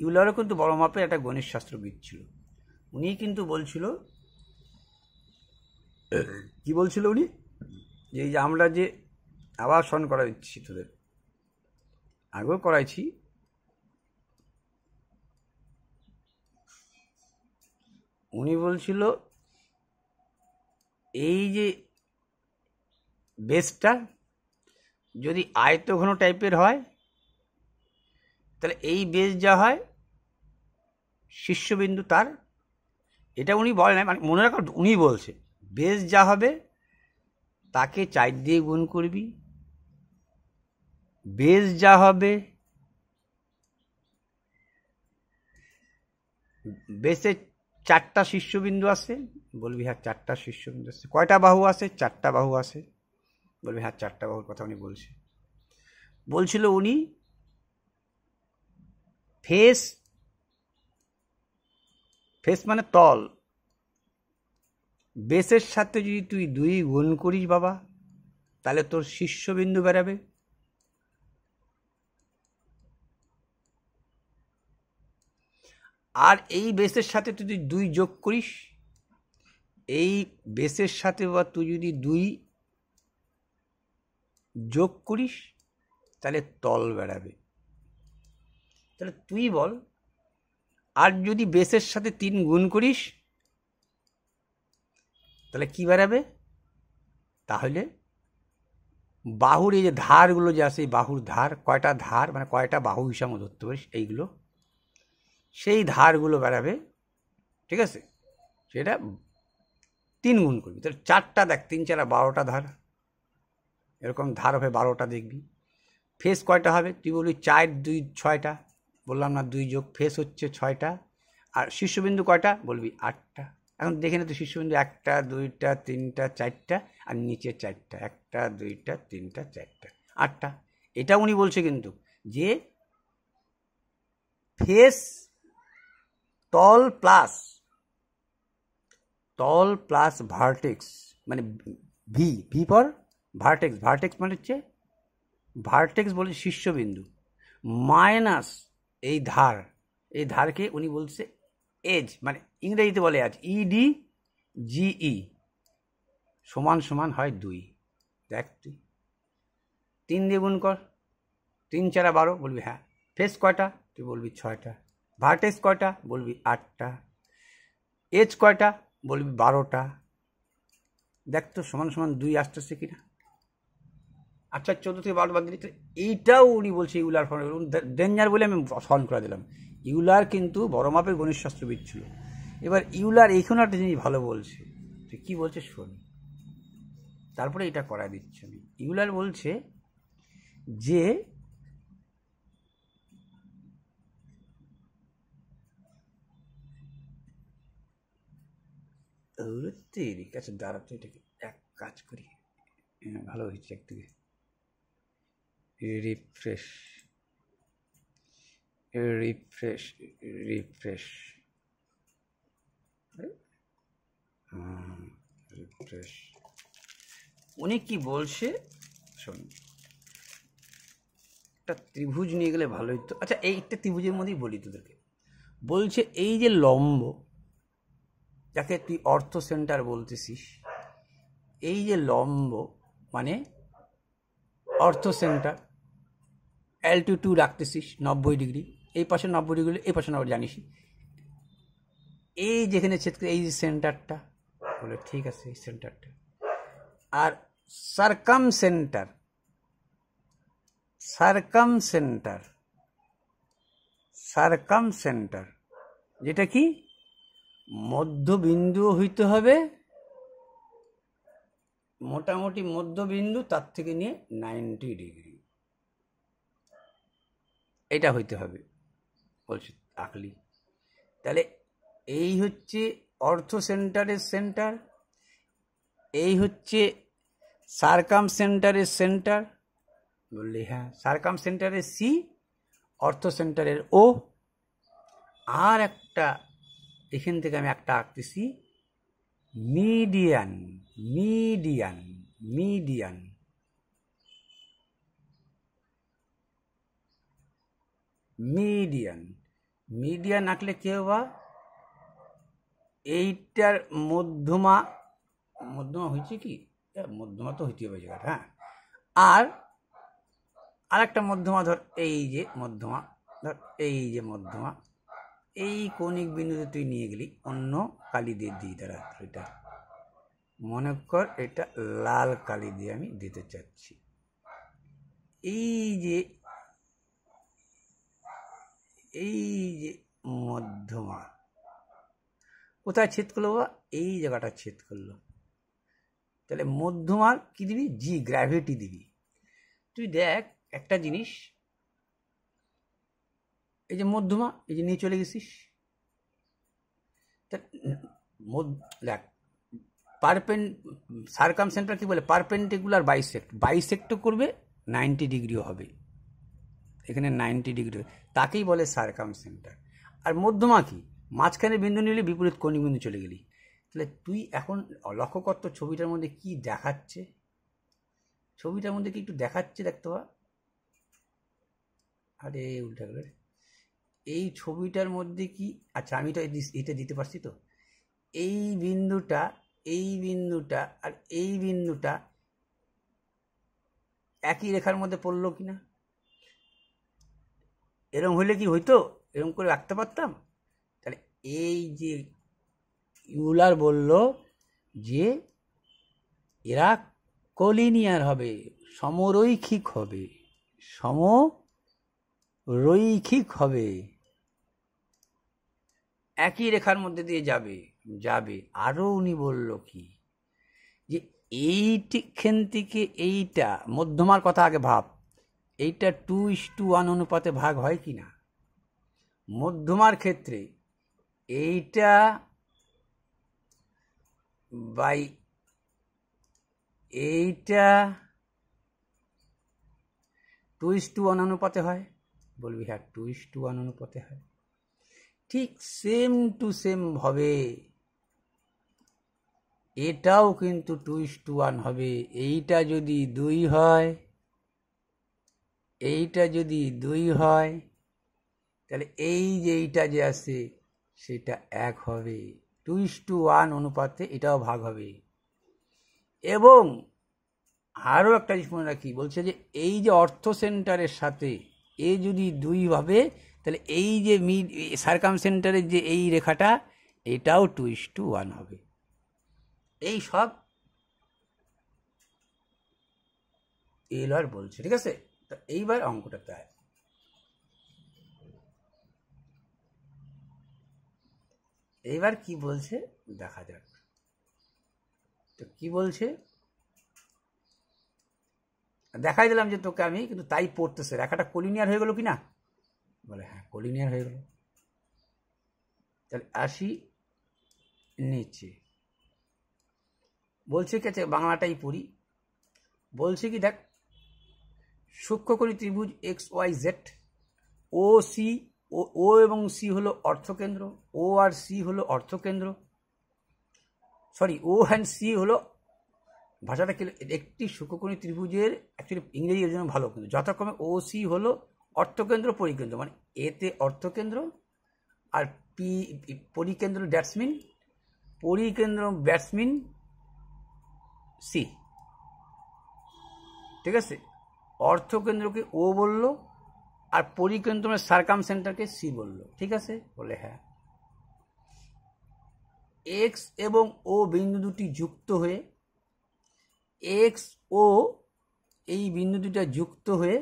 ইউলারও কিন্তু বড় মাপের একটা গণিত শাস্ত্রবিদ ছিল। উনি কিন্তু বলছিল, কি বলছিল উনি, যে এই যে আমরা যে আবার স্মরণ করা দিচ্ছি, তোদের আগেও করাইছি, উনি বলছিল এই যে বেসটা যদি আয়তঘন টাইপের হয়, তাহলে এই বেস যা হয় শীর্ষবিন্দু তার, এটা উনি বলে না, মানে মনে রাখো উনি বলছে বেস যা হবে তাকে 4 দিয়ে গুণ করবি, বেস যা হবে, বেসে 4টা শীর্ষবিন্দু আছে, বলবি হ্যাঁ 4টা শীর্ষবিন্দু আছে। কয়টা বাহু আছে? 4টা বাহু আছে, বলবি হ্যাঁ 4টা বাহুর কথা উনি বলছিল উনি ফেস মানে তল, বেসের সাথে যদি তুই 2 গুণ করিস বাবা, তাহলে তোর শীর্ষবিন্দু বেরাবে। আর এই বেসের সাথে তুই যদি 2 যোগ করিস, এই বেসের সাথে বা তুই যদি 2 যোগ করিস, তাহলে তল বেরাবে। তাহলে তুই বল, আর যদি বেসের সাথে 3 গুণ করিস, তাহলে কি বেরাবে? তাহলে বাহুর এই যে ধারগুলো যে আছে, এই বাহুর ধার, কয়টা ধার মানে কয়টা বাহু হিসাবে ধরতে পারিস এইগুলো, সেই ধারগুলো বেরাবে। ঠিক আছে, সেটা 3 গুণ করবি, তাহলে 4টা, দেখ 3 × 4 = 12টা ধার, এরকম ধার হবে 12টা দেখবি। ফেস কয়টা হবে? তুই বলবি 4 2 6টা, বললাম না 2 যোগ ফেস হচ্ছে 6টা, আর শীর্ষবিন্দু কয়টা বলবি 8টা। এখন দেখে নে তো শীর্ষবিন্দু 1টা 2টা 3টা 4টা আর নিচে 4টা, 1টা 2টা 3টা 4টা 8টা। এটা উনি বলছে কিন্তু যে ফেস তল প্লাস ভার্টেক্স, মানে ভি ফর ভার্টেক্স, ভার্টেক্স মানে হচ্ছে ভার্টেক্স বলে শীর্ষবিন্দু, মাইনাস এই ধারকে উনি বলছে এজ, মানে ইংরেজিতে বলে আজ ইডি জিই সমান সমান হয় 2। দেখ তুই 3 দিয়ে গুণ কর, 3 4 12 বলবি হ্যাঁ। ফেস কয়টা তুই বলবি 6টা, ভার্টেক্স কয়টা বলবি 8টা, এজ কয়টা বলবি 12টা। দেখ তো সমান সমান 2 আসতেছে কিনা। আচ্ছা 14 থেকে 12 বাদ দিতে, এইটাও উনি বলছে ইউলার ফর্মুলা, ডেঞ্জার বলে আমি সলভ করে দিলাম। ইউলার কিন্তু বড় মাপের গণিত শাস্ত্রবিদ ছিল। এবার ইউলার এইখানে একটা জিনিস ভালো বলছে, তুই কী বলছে শোন, তারপরে এটা করা দিচ্ছে আমি। ইউলার বলছে যে আচ্ছা দাঁড়াতে, এটাকে এক কাজ করি, ভালো হয়েছে একদিকে রিফ্রেশ রিফ্রেশ রিফ্রেশ রিফ্রেশ। উনি কি বলছে শোন, একটা ত্রিভুজ নিয়ে গেলে ভালো হতো। আচ্ছা এইটা ত্রিভুজের মধ্যেই বলি তোদেরকে, বলছে এই যে লম্ব, যাকে তুই অর্থ সেন্টার বলতেছিস, এই যে লম্ব মানে অর্থ সেন্টার, L2 রাখতেছিস 90 ডিগ্রি, এই পাশে 90 ডিগ্রি, এই পাশে 90 জানিস, এই যেখানে ছেদ করে এই যে সেন্টারটা, বলে ঠিক আছে এই সেন্টারটা। আর সার্কাম সেন্টার যেটা কি মধ্যবিন্দু হইতে হবে, মোটামুটি মধ্যবিন্দু, তার থেকে নিয়ে 90 ডিগ্রি, এটা হইতে হবে বলছি আঁকলি। তাহলে এই হচ্ছে অর্থ সেন্টারের সেন্টার, এই হচ্ছে সার্কাম সেন্টারের সেন্টার, বললি হ্যাঁ। সার্কাম সেন্টারের সি, অর্থ সেন্টারের ও, আর একটা এখান থেকে আমি একটা আঁকতেছি median median median median median আঁকলে কি হবে, এইটার মধ্যমা হয়েছে কি, মধ্যমা তো হইতে হবে জায়গাটা, হ্যাঁ। আর একটা মধ্যমা ধর, এই যে মধ্যমা ধর, এই যে মধ্যমা, এই কৌণিক বিন্দুতে তুই নিয়ে গেলি অন্য কালি দিয়ে দিই, তারা এটা মনে কর এটা লাল কালি দিয়ে আমি দিতে চাচ্ছি। এই যে মধ্যমা কোথায় ছেদ করলো, এই জায়গাটা ছেদ করলো, তাহলে মধ্যমার কি দিবি, জি গ্র্যাভিটি দিবি। তুই দেখ একটা জিনিস, এই যে মধ্যমা, এই যে নিয়ে চলে গেছিস, দেখ সার্কাম সেন্টার কি বলে, পারপেন্ডিকুলার বাইসেক্ট করবে 90 ডিগ্রিও হবে, এখানে 90 ডিগ্রি, তাকেই বলে সার্কাম সেন্টার। আর মধ্যমা কি, মাঝখানে বিন্দু নিলে বিপরীত কোণিক বিন্দু চলে গেলি। তাহলে তুই এখন লক্ষ্য কর তো ছবিটার মধ্যে কি দেখাচ্ছে, ছবিটার মধ্যে কি একটু দেখাচ্ছে, দেখতে পাওয়া, আরে উল্টা গেল, এই ছবিটার মধ্যে কি, আচ্ছা আমি তো এটা দিতে পারছি তো, এই বিন্দুটা আর এই বিন্দুটা একই রেখার মধ্যে পড়লো কিনা, এরকম হইলে কি হইতো, এরকম করে রাখতে পারতাম। তাহলে এই যে ইউলার বলল যে এরা কোলিনিয়ার হবে, সমরৈখিক হবে, একই রেখার মধ্যে দিয়ে যাবে। আরও উনি বলল কি, যে এইখান থেকে এইটা মধ্যমার কথা আগে ভাব, এইটা 2:1 অনুপাতে ভাগ হয় কি না। মধ্যমার ক্ষেত্রে এইটা বাই এইটা 2:1 অনুপাতে হয়, বলবি হ্যাঁ 2:1 অনুপাতে হয়। ঠিক সেম টু সেম ভাবে এটাও কিন্তু 2:1 হবে। এইটা যদি 2 হয়, এইটা যদি 2 হয়, তাহলে এই যে এইটা যে আছে সেটা 1 হবে। 2:1 অনুপাতে এটাও ভাগ হবে। এবং আরও একটা জিনিস মনে রাখি, বলছে যে এই যে অর্থ সেন্টারের সাথে এ যদি 2 হবে, তাহলে এই যে মিড সার্কাম সেন্টারের যে এই রেখাটা এটাও 2:1 হবে। এই সব এলর বলছে, ঠিক আছে। তো এইবার অঙ্কটা তাই, এইবার কি বলছে দেখা যাক। তো কি বলছে দেখাই দিলাম যে তোকে আমি, কিন্তু তাই পড়তেছে। রেখাটা কোলিনিয়ার হয়ে গেল কি না? বলে হ্যাঁ কোলিনিয়ার হয়ে গেল। তাহলে আসি নিচে। বলছে কি, আছে বাংলাটাই পড়ি। বলছে কি দেখ, সূক্ষ্মকোণী ত্রিভুজ XYZ, ও সি, ও এবং সি হলো অর্থকেন্দ্র, ও আর সি হলো অর্থকেন্দ্র, সরি ও অ্যান্ড সি হলো, ভাষাটা কি, একটি সূক্ষ্মকোণী ত্রিভুজের অ্যাকচুয়ালি ইংরেজি এর জন্য ভালো, কিন্তু যথাক্রমে ও সি হলো অর্থকেন্দ্র পরিকেন্দ্র, মানে এতে অর্থকেন্দ্র আর পি পরিকেন্দ্র ব্যাটসমিন, পরিকেন্দ্র ব্যাটসমিন সি, ঠিক আছে। অর্থকেন্দ্রকে ও বললো আর পরিকেন্দ্রের সার্কাম সেন্টারকে সি বললো, ঠিক আছে। বলে হ্যাঁ, এক্স এবং ও বিন্দু দুটি যুক্ত হয়ে, এক্স ও এই বিন্দু দুটা যুক্ত হয়ে,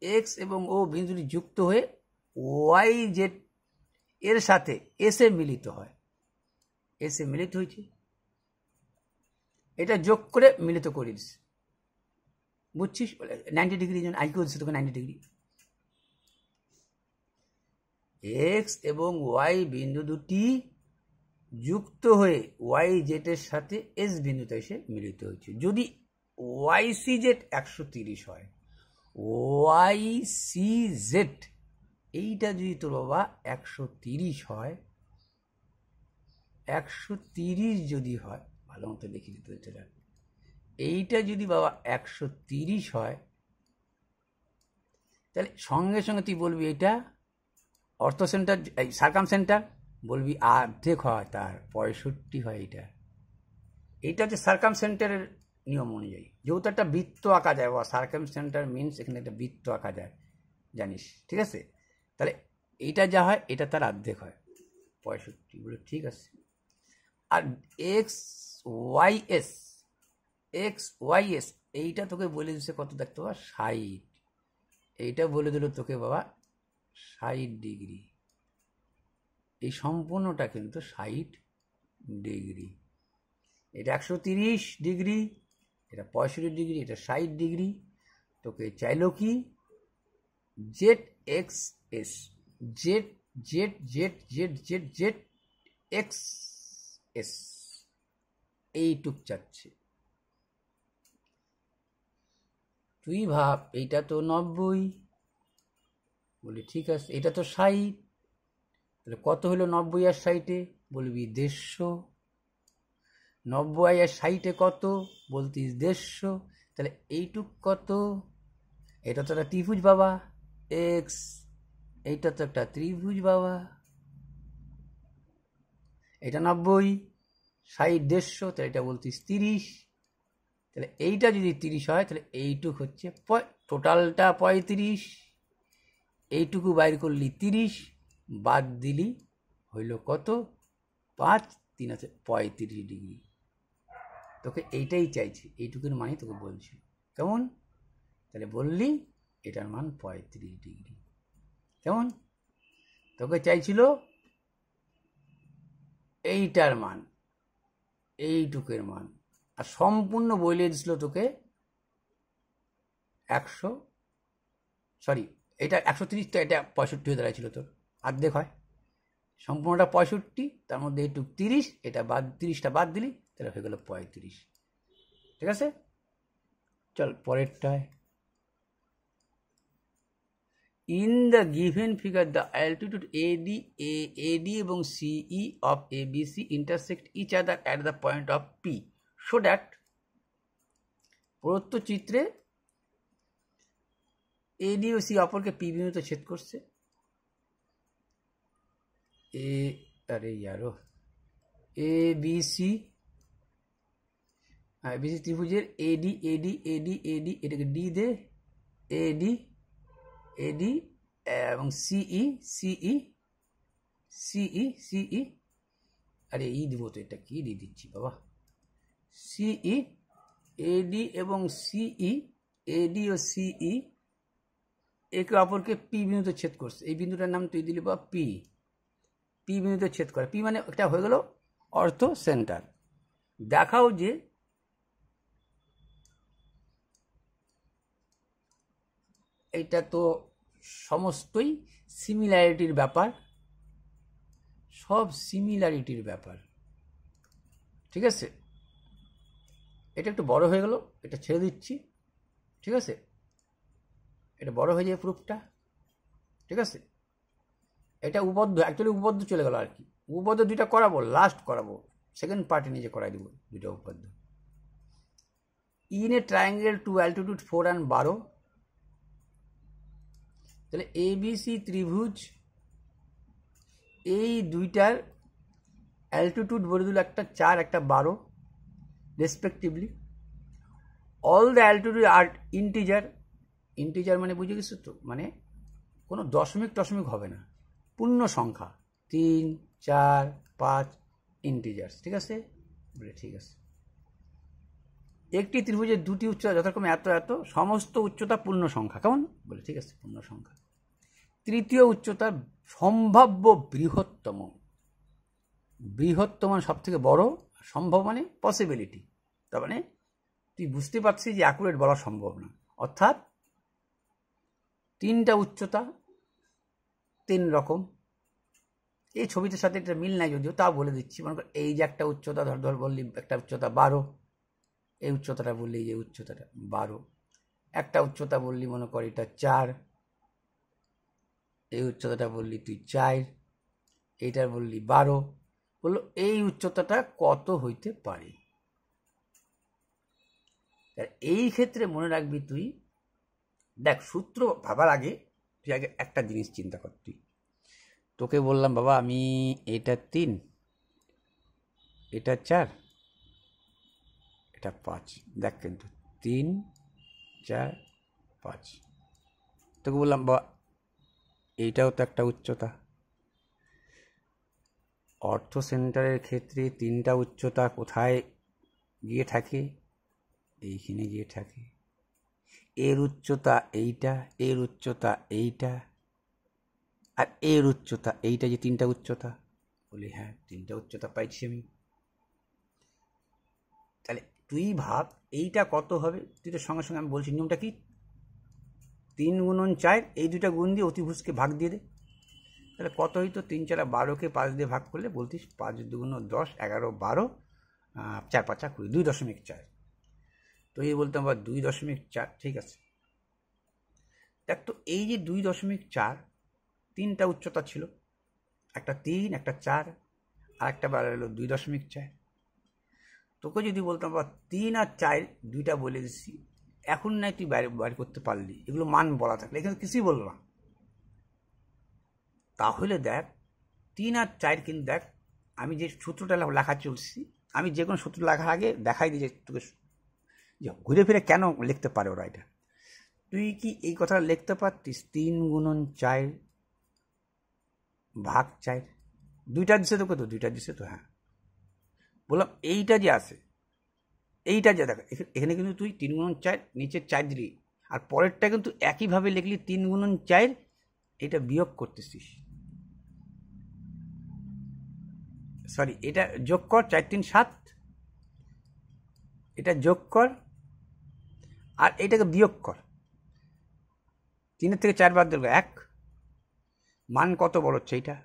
এক্স এবং ও বিন্দুটি যুক্ত হয়ে ওয়াই জেড এর সাথে এসে মিলিত হয়। এসে মিলিত হয়েছে, এটা যোগ করে মিলিত করিস, বুঝছিস? 90 ডিগ্রি জন্য আইকিউ হচ্ছে তোকে 90 ডিগ্রি। এক্স এবং ওয়াই বিন্দু দুটি যুক্ত হয়ে ওয়াই জেড-এর সাথে এস বিন্দুতে এসে মিলিত হয়েছে। যদি ওয়াই সি জেড 130 হয়, ওয়াই সি জেড এইটা যদি তোর বাবা 130 হয়, 130 যদি হয়, ভালো মতো দেখি দিতে হচ্ছে, এইটা যদি বাবা 130 হয়, তাহলে সঙ্গে সঙ্গে তুই বলবি এটা অর্থ সেন্টার, এই সার্কাম সেন্টার, বলবি অর্ধেক হয় তার 65 হয়। এইটা হচ্ছে সার্কাম সেন্টারের নিয়ম অনুযায়ী, যেহেতু একটা বৃত্ত আঁকা যায়, বা সার্কাম সেন্টার মিনস এখানে একটা বৃত্ত আঁকা যায়, জানিস, ঠিক আছে। তাহলে এইটা যা হয় এটা তার অর্ধেক হয়, 65। বলে ঠিক আছে। আর X Y S, X Y S এইটা তোকে বলে দিচ্ছে কত, দেখতে পাবা 60, এইটা বলে দিল তোকে বাবা 60 ডিগ্রি। এই সম্পূর্ণটা কিন্তু 60 ডিগ্রি। এটা 130 ডিগ্রি, এটা 65 ডিগ্রি, এটা 60 ডিগ্রি। তোকে চাইলো কি Z x S, Z Z Z Z Z Z x S, এইটুক চাচ্ছে। তুই ভাব এইটা তো 90, বলি ঠিক আছে, এটা তো 60, তাহলে কত হলো 90 আর 60-এ? বলবি 150। 90 আর 60-এ কত? বলতিস 150। তাহলে এইটুক কত? এটা তো একটা ত্রিভুজ বাবা এক্স, এইটা তো একটা ত্রিভুজ বাবা, এটা 90, 60, 150, তাহলে এটা বলতিস 30। তাহলে এইটা যদি 30 হয়, তাহলে এইটুক হচ্ছে টোটালটা 35, এইটুকু বাইর করলি 30, বাদ দিলি হইল কত? 5, 3 আছে 35 ডিগ্রি। তোকে এইটাই চাইছি, এইটুকুর মানে তোকে বলছি, কেমন? তাহলে বললি এটার মান 35 ডিগ্রি, কেমন? তোকে চাইছিল এইটার মান, এইটুকের মান, আর সম্পূর্ণ বলে দিছিল তোকে 100, সরি এটা 130, তো এটা 65 হয়ে দাঁড়াইছিল তোর, অর্ধেক হয়। সম্পূর্ণটা 65, তার মধ্যে এইটুক 30, এটা বাদ 30টা বাদ দিলি তাহলে হয়ে গেল 35। ঠিক আছে, চল পরেরটায়। In the given figure the altitude AD এবং CE of ABC intersect each other at the point of P so that, প্রদত্ত চিত্রে AD ও C অপরকে P বিন্দুতে ছেদ করছে। ABC ত্রিভুজের AD এটাকে D দে, AD এবং CE আরে ই দিব তো, এটা কি দিয়ে দিচ্ছি বাবা, CE AD এবং AD ও CE একে অপরকে P বিন্দুতে ছেদ করছে। এই বিন্দুটার নাম তুই দিলি বা P বিন্দুতে ছেদ করে। P মানে একটা হয়ে গেল অর্থ সেন্টার। দেখাও যে এটা তো সমস্তই সিমিলারিটির ব্যাপার, সব সিমিলারিটির ব্যাপার। ঠিক আছে, এটা একটু বড় হয়ে গেল, এটা ছেড়ে দিচ্ছি। ঠিক আছে, এটা বড় হয়ে যায় প্রুফটা। ঠিক আছে, এটা উপবদ্ধ, অ্যাকচুয়ালি উপবদ্ধ চলে গেল আর কি। উপবদ্ধ দুইটা করাবো, লাস্ট করাবো, সেকেন্ড পার্টে নিজে করাই দেবো দুইটা উপবদ্ধ। In a triangle two altitude 4 আর 12, তাহলে ABC ত্রিভুজ এই দুইটার অ্যালটিটিউড বলে দিল, একটা 4 একটা 12 রেসপেক্টিভলি। অল দ্য অ্যালটিটিউড আর ইন্টিজার মানে বুঝে গেছো তো, মানে কোনো দশমিক হবে না, পূর্ণ সংখ্যা 3, 4, 5 ইন্টিজার্স। ঠিক আছে, বলে ঠিক আছে। একটি ত্রিভুজের দুটি উচ্চতা যথাক্রমে এত এত, সমস্ত উচ্চতা পূর্ণ সংখ্যা, কেমন? বলে ঠিক আছে, পূর্ণ সংখ্যা। তৃতীয় উচ্চতা সম্ভাব্য বৃহত্তম সব থেকে বড়, সম্ভব মানে পসিবিলিটি, তার মানে তুই বুঝতে পারছিস যে অ্যাকুরেট বলা সম্ভব না। অর্থাৎ 3টা উচ্চতা 3 রকম। এই ছবিটার সাথে এটা মিল নাই যদিও, তাও বলে দিচ্ছি। মনে কর এই যে একটা উচ্চতা, ধর বললি একটা উচ্চতা 12, এই উচ্চতাটা বললি যে উচ্চতাটা 12। একটা উচ্চতা বললি মনে কর এটা 4, এই উচ্চতাটা বললি তুই 4, এইটার বললি 12। বললো এই উচ্চতাটা কত হইতে পারে। এই ক্ষেত্রে মনে রাখবি তুই, দেখ সূত্র ভাবার আগে তুই আগে একটা জিনিস চিন্তা কর। তোকে বললাম বাবা আমি এটা 3, এটা 4, এটা 5, দেখ কিন্তু 3, 4, 5। তোকে বললাম বাবা এইটাও তো একটা উচ্চতা। অর্থ সেন্টারের ক্ষেত্রে 3টা উচ্চতা কোথায় গিয়ে থাকে? এইখানে গিয়ে থাকে। এর উচ্চতা এইটা, এর উচ্চতা এইটা, আর এর উচ্চতা এইটা, যে 3টা উচ্চতা। বলি হ্যাঁ 3টা উচ্চতা পাইছি আমি। তাহলে তুই ভাব এইটা কত হবে। তুই তো সঙ্গে সঙ্গে আমি বলছি নিয়মটা কি, 3 গুণন 4, এই দুটা গুণ দিয়ে অতিভুজকে ভাগ দিয়ে দে। তাহলে কত হইতো? 3 4 12কে 5 দিয়ে ভাগ করলে বলতিস 5 2 10, 11 12, 4 5 20, 2.4। তো এই বলতাম আবার 2.4। ঠিক আছে, দেখ তো এই যে 2.4, 3টা উচ্চতা ছিল, একটা 3, একটা 4, আর একটা বার হলো 2.4। তোকে যদি বলতাম বা 3 আর 4 দুইটা বলে দিচ্ছি, এখন নাই তুই বাইরে করতে পারলি, এগুলো মান বলা থাকলে, এখানে কিছুই বললো না। তাহলে দেখ 3 আর 4 কিন্তু দেখ আমি যে সূত্রটা লেখা চলছি, আমি যে কোনো সূত্র লেখার আগে দেখাই দিই যে তোকে যে ঘুরে ফিরে কেন লিখতে পারে ওরা এটা। তুই কি এই কথা লিখতে পারতিস 3 গুণন 4 ভাগ 4? দুইটা দিছে তোকে তো, দুইটা দিছে তো। হ্যাঁ বললাম এইটা যে আছে, এইটা যে দেখ এখানে কিন্তু তুই 3 গুণন 4 নিচে 4 দিলি, আর পরেরটা কিন্তু একইভাবে লিখলি 3 গুণন 4, এটা বিয়োগ করতেছিস। সরি, এটা যোগ কর, 4 3 7, এটা যোগ কর আর এটাকে বিয়োগ কর। 3 থেকে 4 বাদ দিল 1, মান কত বড় হচ্ছে এইটা?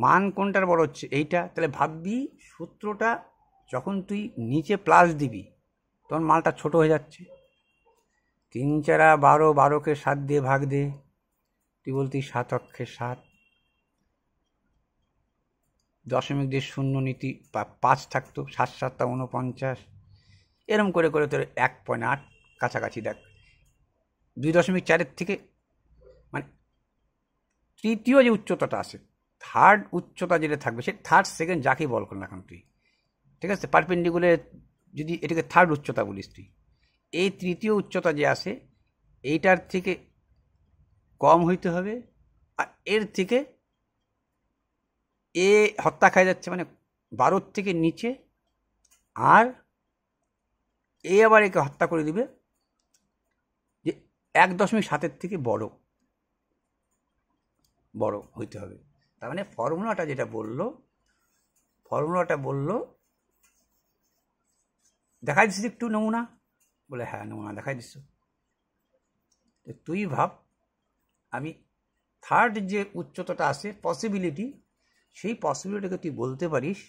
মান কোনটার বড় হচ্ছে? এইটা। তাহলে ভাববি সূত্রটা যখন তুই নিচে প্লাস দিবি তখন মালটা ছোট হয়ে যাচ্ছে। 3 4 12, 12কে 7 দিয়ে ভাগ দে, তুই বলতি 7 অক্ষে 7, দশমিক দিয়ে শূন্য নীতি 5 থাকতো, 7 7 49, এরম করে করে তোর 1.8 কাছাকাছি। দেখ 2.4 থেকে মানে তৃতীয় যে উচ্চতাটা আছে, থার্ড উচ্চতা যেটা থাকবে সে থার্ড সেকেন্ড যাকেই বল কর না এখন তুই, ঠিক আছে, পারপেন্ডিকুলার যদি এটাকে থার্ড উচ্চতা বলিস তুই, এই তৃতীয় উচ্চতা যে আসে এইটার থেকে কম হইতে হবে। আর এর থেকে এ হত্যা খাই যাচ্ছে মানে 12 থেকে নিচে, আর এ আবার একে হত্যা করে দিবে যে 1.7 থেকে বড় হইতে হবে। তার মানে ফর্মুলাটা যেটা বললো দেখাই দিচ্ছিস একটু নমুনা? বলে হ্যাঁ নমুনা দেখাই দিচ্ছ। তুই ভাব আমি থার্ড যে উচ্চতাটা আছে পসিবিলিটি, সেই পসিবিলিটিকে তুই বলতে পারিস,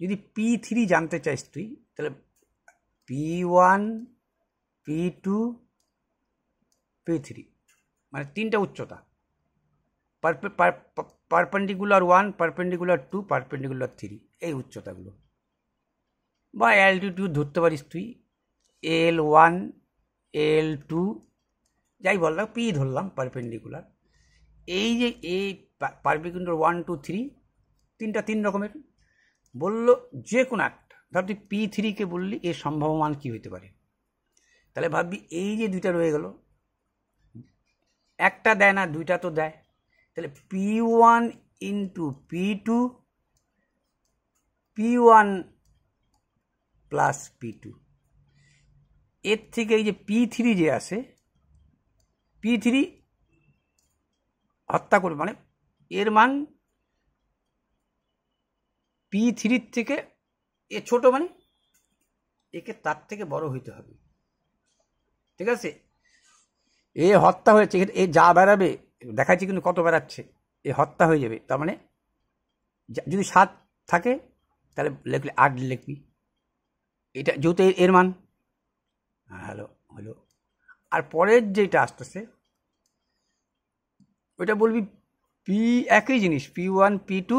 যদি P3 জানতে চাইস তুই তাহলে P1 P2 P3 মানে 3টা উচ্চতা, পারপেন্ডিকুলার 1, পারপেন্ডিকুলার 2, পারপেন্ডিকুলার 3, এই উচ্চতাগুলো। বা অ্যালটিটিউড ধরতে পারিস তুই, L1 L2 যাই বললাম, P ধরলাম পারপেন্ডিকুলার। এই যে এই পারপেন্ডিকুলার 1 2 3, 3 রকমের বললো, যে কোনো একটা ধর তুই P3কে বললি এর সম্ভাব্য মান কী হইতে পারে। তাহলে ভাববি এই যে দুইটা রয়ে গেল, একটা দেয় না, দুইটা তো দেয়। তাহলে P1 into P2, P1 plus P2, এর থেকে এই যে P3 যে আসে, P3 হত্যা করবে মানে এর মান P3 থেকে এ ছোট, মানে একে তার থেকে বড় হইতে হবে, ঠিক আছে। এ হত্যা হয়েছে, এ যা বেড়াবে দেখাচ্ছি কিন্তু কত বেড়াচ্ছে, এ হত্যা হয়ে যাবে। তার মানে যদি 7 থাকে তাহলে লিখলে 8 লিখবি, এটা যেহেতু এর মান। হলো। আর পরের যেটা আসতেছে ওইটা বলবি পি, একই জিনিস P1 P2,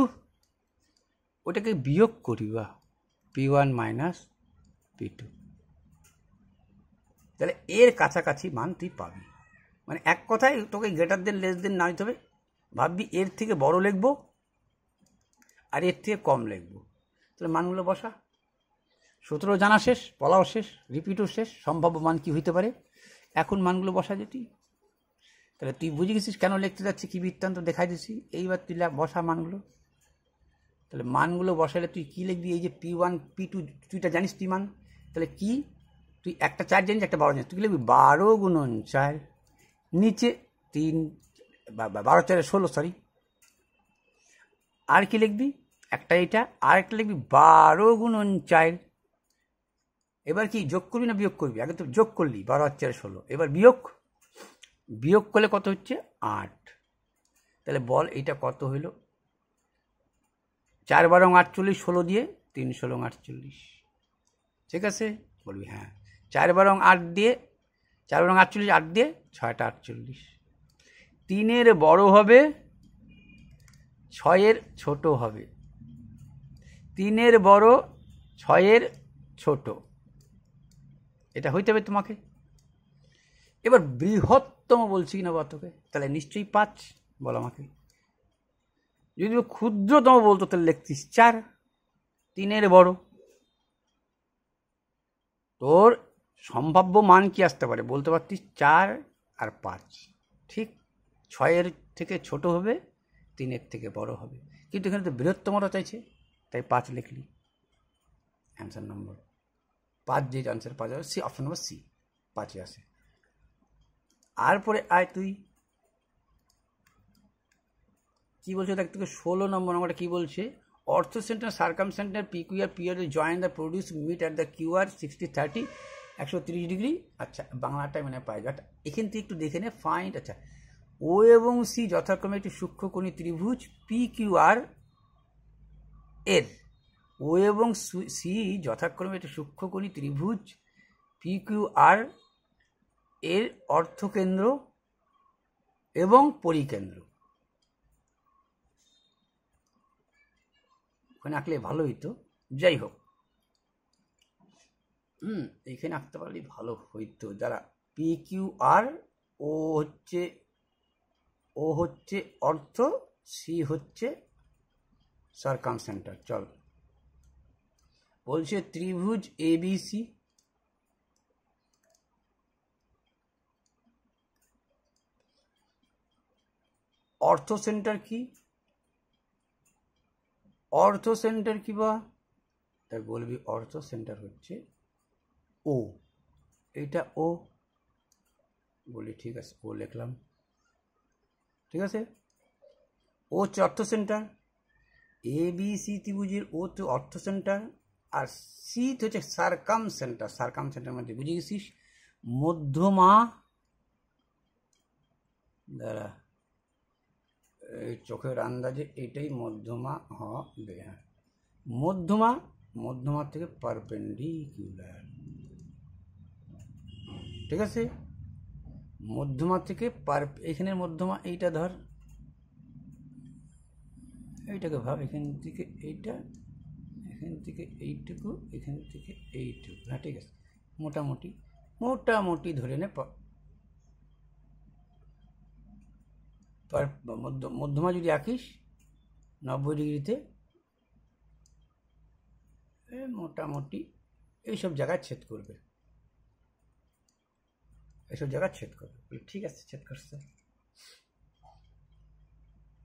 ওটাকে বিয়োগ করি বা P1 মাইনাস P2, তাহলে এর কাছাকাছি মান তুই পাবি। মানে এক কথায় তোকে গ্রেটার দেন লেস দেন না হইতে হবে, ভাববি এর থেকে বড় লিখবো আর এর থেকে কম লিখবো, তাহলে মানগুলো বসা। সূত্র জানা শেষ, বলাও শেষ, রিপিটও শেষ, সম্ভাব্য মান কি হইতে পারে, এখন মানগুলো বসা যেটি। তাহলে তুই বুঝে গেছিস কেন লিখতে যাচ্ছি, কি বৃত্তান্ত দেখাই দিচ্ছি। এইবার তুই বসা মানগুলো। তাহলে মানগুলো বসালে তুই কি লিখবি, এই যে P1 P2 তুইটা জানিস তুই মান, তাহলে কি তুই একটা 4 জানিস, একটা 12 জানিস, তুই লিখবি 12 গুণন 4, নিচে 3 12 4 16, সরি। আর কি লিখবি, একটা এইটা, আর একটা লিখবি 12 গুণন 4। এবার কি যোগ করবি না বিয়োগ করবি? আগে তো যোগ করলি, 12 আর 4 16, এবার বিয়োগ করলে কত হচ্ছে 8। তাহলে বল এইটা কত হইল, 4 12 48, 16 দিয়ে 3 16 48, ঠিক আছে। বলবি হ্যাঁ, 4 12 8 দিয়ে 4 12 48, 8 দিয়ে 6টা 48। 3-এর বড় হবে, 6-এর ছোট হবে, 3-এর বড় 6-এর ছোট, এটা হইতে হবে তোমাকে। এবার বৃহত্তম বলছি কিনা বা তোকে, তাহলে নিশ্চয়ই 5 বল আমাকে। যদি ক্ষুদ্রতম বলতো তাহলে লিখতিস 4, 3-এর বড়। তোর সম্ভাব্য মান কি আসতে পারে বলতে পারতিস 4 আর 5, ঠিক। 6-এর থেকে ছোট হবে, 3-এর থেকে বড় হবে, কিন্তু এখানে তো বৃহত্তমটা চাইছে, তাই 5 লিখলি। অ্যান্সার নম্বর 5, যে আনসার পাওয়া যাবে সি, অপশন নম্বর সি, 5-এ আসে। আর পরে আয় তুই কি বলছে, দেখ তোকে 16 নম্বরটা কি বলছে, orthocentre circumcentre PQR period join the produce meet at the QR 60 30 130 degree. আচ্ছা বাংলাটাই মানে পাই, বাট এখান থেকে একটু দেখে নে ফাইন্ড। আচ্ছা ও এবং সি যথাক্রমে একটি সূক্ষ্মকোণী ত্রিভুজ পি কিউ আর এর ও এবং সি যথাক্রমে একটি সূক্ষ্মকোণী ত্রিভুজ PQR এর অর্থকেন্দ্র এবং পরিকেন্দ্র। ওখানে আঁকলে ভালো হইতো, যাই হোক এইখানে আঁকতে পারলে ভালো হইতো। যারা PQR ও হচ্ছে অর্থ, সি হচ্ছে সার্কাম সেন্টার। চল বলছে ত্রিভুজ ABC অর্থ সেন্টার কি? অর্থ সেন্টার কি বা? তাই বলবি অর্থ সেন্টার হচ্ছে ও। এইটা ও বলি, ঠিক আছে, ও লিখলাম, ঠিক আছে। ও হচ্ছে অর্থ সেন্টার, ABC ত্রিভুজের ও তো অর্থ সেন্টার, আর সি হচ্ছে সার্কাম সেন্টার। সার্কাম সেন্টার মধ্যে বুঝে গেছিস মধ্যমা দ্বারা, এই চোখের আন্দাজে এটাই মধ্যমা হবে। হ্যাঁ, মধ্যমা থেকে পারপেন্ডিকুলার, ঠিক আছে। মধ্যমা থেকে এখানের মধ্যমা এইটা ধর, এইটাকে ভাব, এখান থেকে এইটা, এখান থেকে এইটুকু, এখান থেকে এইটুকু, হ্যাঁ ঠিক আছে। মোটামুটি ধরে নে মধ্যমা যদি আঁকিস 90 ডিগ্রিতে, মোটামুটি এইসব জায়গায় ছেদ করবে, ঠিক আছে, ছেদ করছে।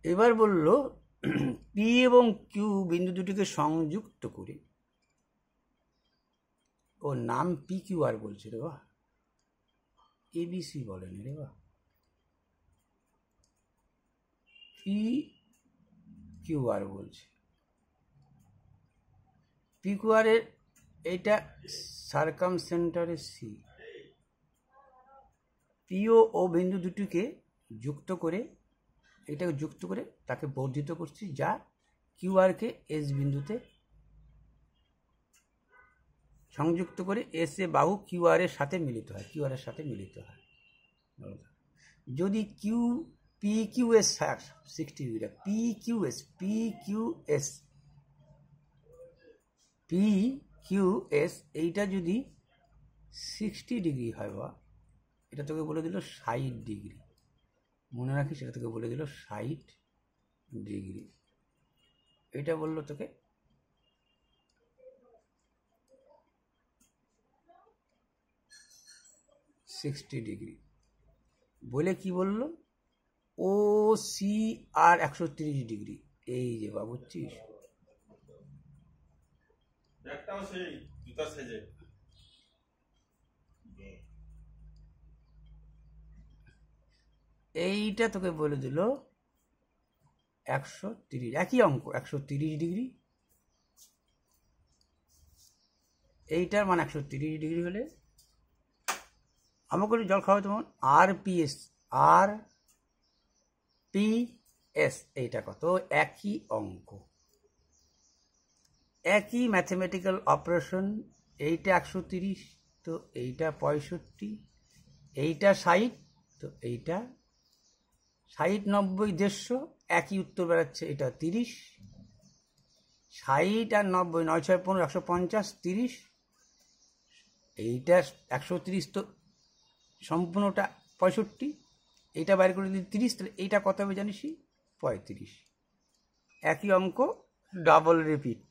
এবার বলল পি এবং কিউ বিন্দু দুটিকে সংযুক্ত করে, ও নাম PQR বলছে রে বা, ABC বলেনি রে বা, PQR বলছে। PQR এর এইটা সার্কাম সেন্টারে সি, পিও ও বিন্দু দুটিকে যুক্ত করে, এটাকে যুক্ত করে তাকে বর্ধিত করছি, যা কিউআরকে এস বিন্দুতে সংযুক্ত করে এস এ বাহু কিউআর এর সাথে মিলিত হয়, যদি PQS 60 ডিগ্রি, PQS এইটা যদি 60 ডিগ্রি হয়, বা এটা তোকে বলে দিল 60 ডিগ্রি, মনে রাখিস, এটা তোকে বলে দিল 60 ডিগ্রি। এটা বললো তোকে 60 ডিগ্রি বলে কি বললো, ও সি আর 130 ডিগ্রি। এই যে বাবু, বুঝছিস, এইটা তোকে বলে দিল 130, একই অঙ্ক, 130 ডিগ্রি। এইটার মান 130 ডিগ্রি হলে আমাকে জল খাওয়া তোমার RPS এইটা কত? একই অঙ্ক, একই ম্যাথমেটিক্যাল অপারেশন। এইটা 130, তো এইটা 65, এইটা 60, তো এইটা 60, 90, 150, একই উত্তর বেড়াচ্ছে। এটা 30, 60 আর 90, 9 6 15, 150, 30, এইটা 130, তো সম্পূর্ণটা 65, এইটা বাইর করে দিই 30, তাহলে এইটা কত হবে জানিস? 35। একই অঙ্ক, ডাবল রিপিট,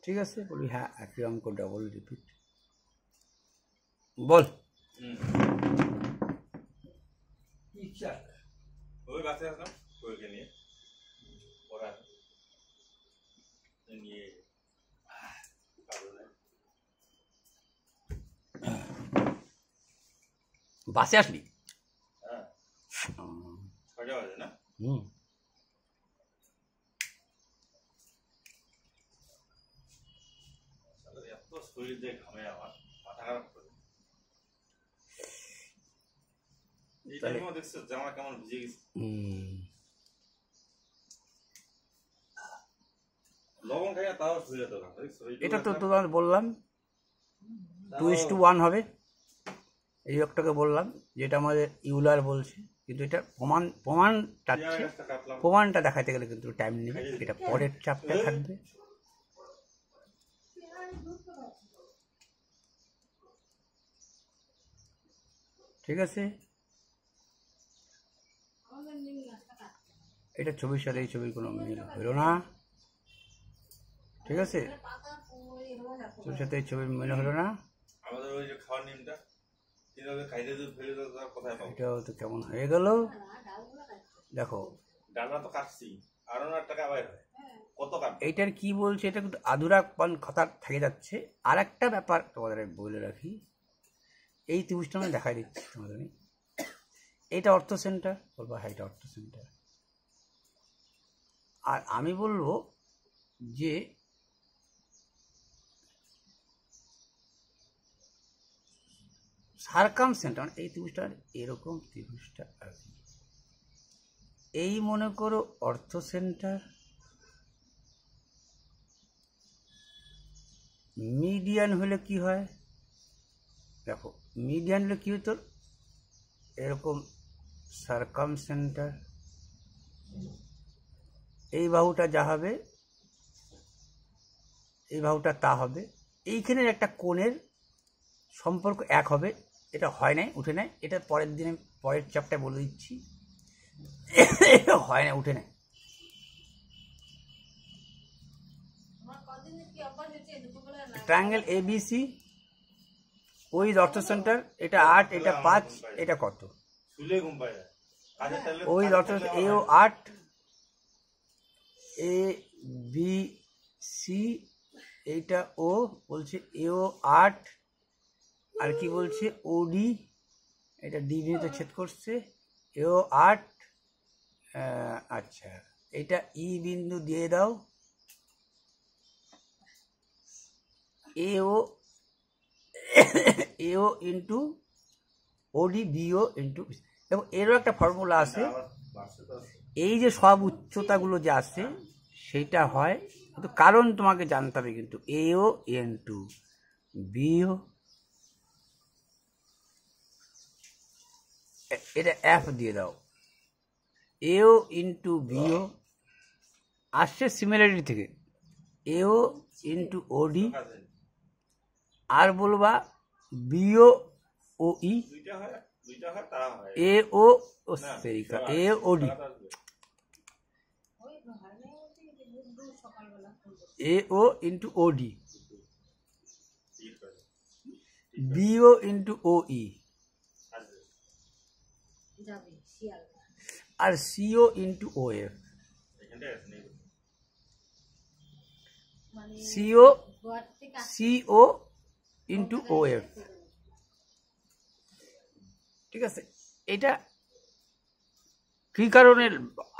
ঠিক আছে। বলবি হ্যাঁ, একই অঙ্ক, ডাবল রিপিট। বল বাসে আসলি? এটা তো তোমার বললাম 2:1 হবে, এই একটাকে বললাম যেটা আমাদের ইউলার বলছে, কিন্তু এটা প্রমাণটা দেখাতে গেলে কিন্তু টাইম নেবে, এটা পরের চ্যাপ্টার থাকবে। ঠিক আছে, এটা ছবির সাথে এই ছবির কোনো মিল হলো না। ঠিক আছে, ছবির সাথে এই ছবির মিল হলো না। এটাও তো কেমন হয়ে গেল দেখো। এইটার কি বলছে, এটা কিন্তু আধুরা কথা থেকে যাচ্ছে। আর একটা ব্যাপার তোমাদের বলে রাখি, এই ত্রিভুজটা আমি দেখাই দিচ্ছি তোমাদের। এইটা অর্থ সেন্টার বলবো, হ্যাঁ এটা অর্থ সেন্টার। আর আমি বলবো যে সার্কাম সেন্টার, এই ত্রিভুজটার এরকম ত্রিভুজটা আছে, এই মনে করো অর্থ সেন্টার, মিডিয়ান হলে কি হয় দেখো, মিডিয়ান হলে কি হতো এরকম সার্কাম সেন্টার, এই বাহুটা যা হবে এই বাহুটা তা হবে, এইখানের একটা কোণের সম্পর্ক এক হবে। এটা হয় নাই, উঠে নেয়, এটা পরের দিনে পরের চ্যাপ্টারে বলে দিচ্ছি। হয় না, উঠে নেয়। ট্রায়াঙ্গেল ABC ওই অর্থ সেন্টার, এটা 8, এটা 5, এটা কত? ওই অর্থ এও 8, ABC এইটা ও বলছে এও 8, আর কি বলছে OD, এটা ডি বিন্দুতে ছেদ করছে, এও 8। আচ্ছা, এটা ই বিন্দু দিয়ে দাও, এও ইন্টু OD BO ইন্টু। এবং এরও একটা ফর্মুলা আছে, এই যে সব উচ্চতাগুলো যে আছে সেইটা হয়, কিন্তু কারণ তোমাকে জানতে হবে কিন্তু AO ইন্টু BO, এটা F দিয়ে দাও, AO ইন্টু BO আসছে সিমিলারিটি থেকে, AO ইন্টু OD, আর বলবা BO OE, AO AOD, AO into OD, BO into OE, আর CO into OF, CO into OF। ঠিক আছে, এটা কী কারণে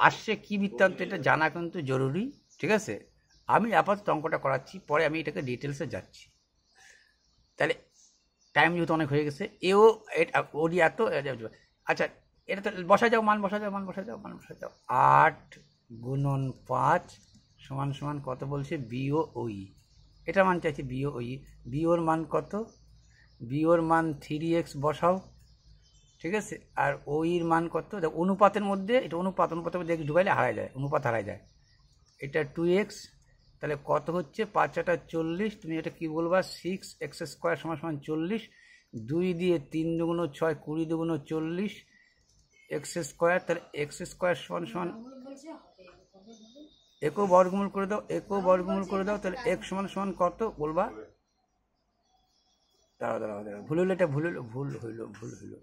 আসছে, কি বৃত্তান্ত, এটা জানা কিন্তু জরুরি। ঠিক আছে, আমি আপাতত অঙ্কটা করাচ্ছি, পরে আমি এটাকে ডিটেলসে যাচ্ছি। তাহলে টাইম যেহেতু অনেক হয়ে গেছে, এও ওডি এত, আচ্ছা এটা তো বসা যাও, মান বসা যাও, 8 গুণন 5 সমান সমান কত বলছে BOE, এটা মান চাইছে BOE, BOর মান কত, BOর মান 3x বসাও। ঠিক আছে, আর ওইর মান কত, অনুপাতের মধ্যে, এটা অনুপাতের মধ্যে ঢুকাইলে হারায় যায়, অনুপাত হারায় যায়, এটা 2x, তাহলে কত হচ্ছে 5 × 40, তুমি এটা কি বলবা 6x² সমান সমান 40, 2 দিয়ে 3 দুগুণ 6, 20 দুগুণ 40, x², তাহলে x² সমান সমান একও বর্গমূল করে দাও, তাহলে x সমান সমান কত বলবা, দাঁড়াও ভুল হইলো, এটা ভুল হইলো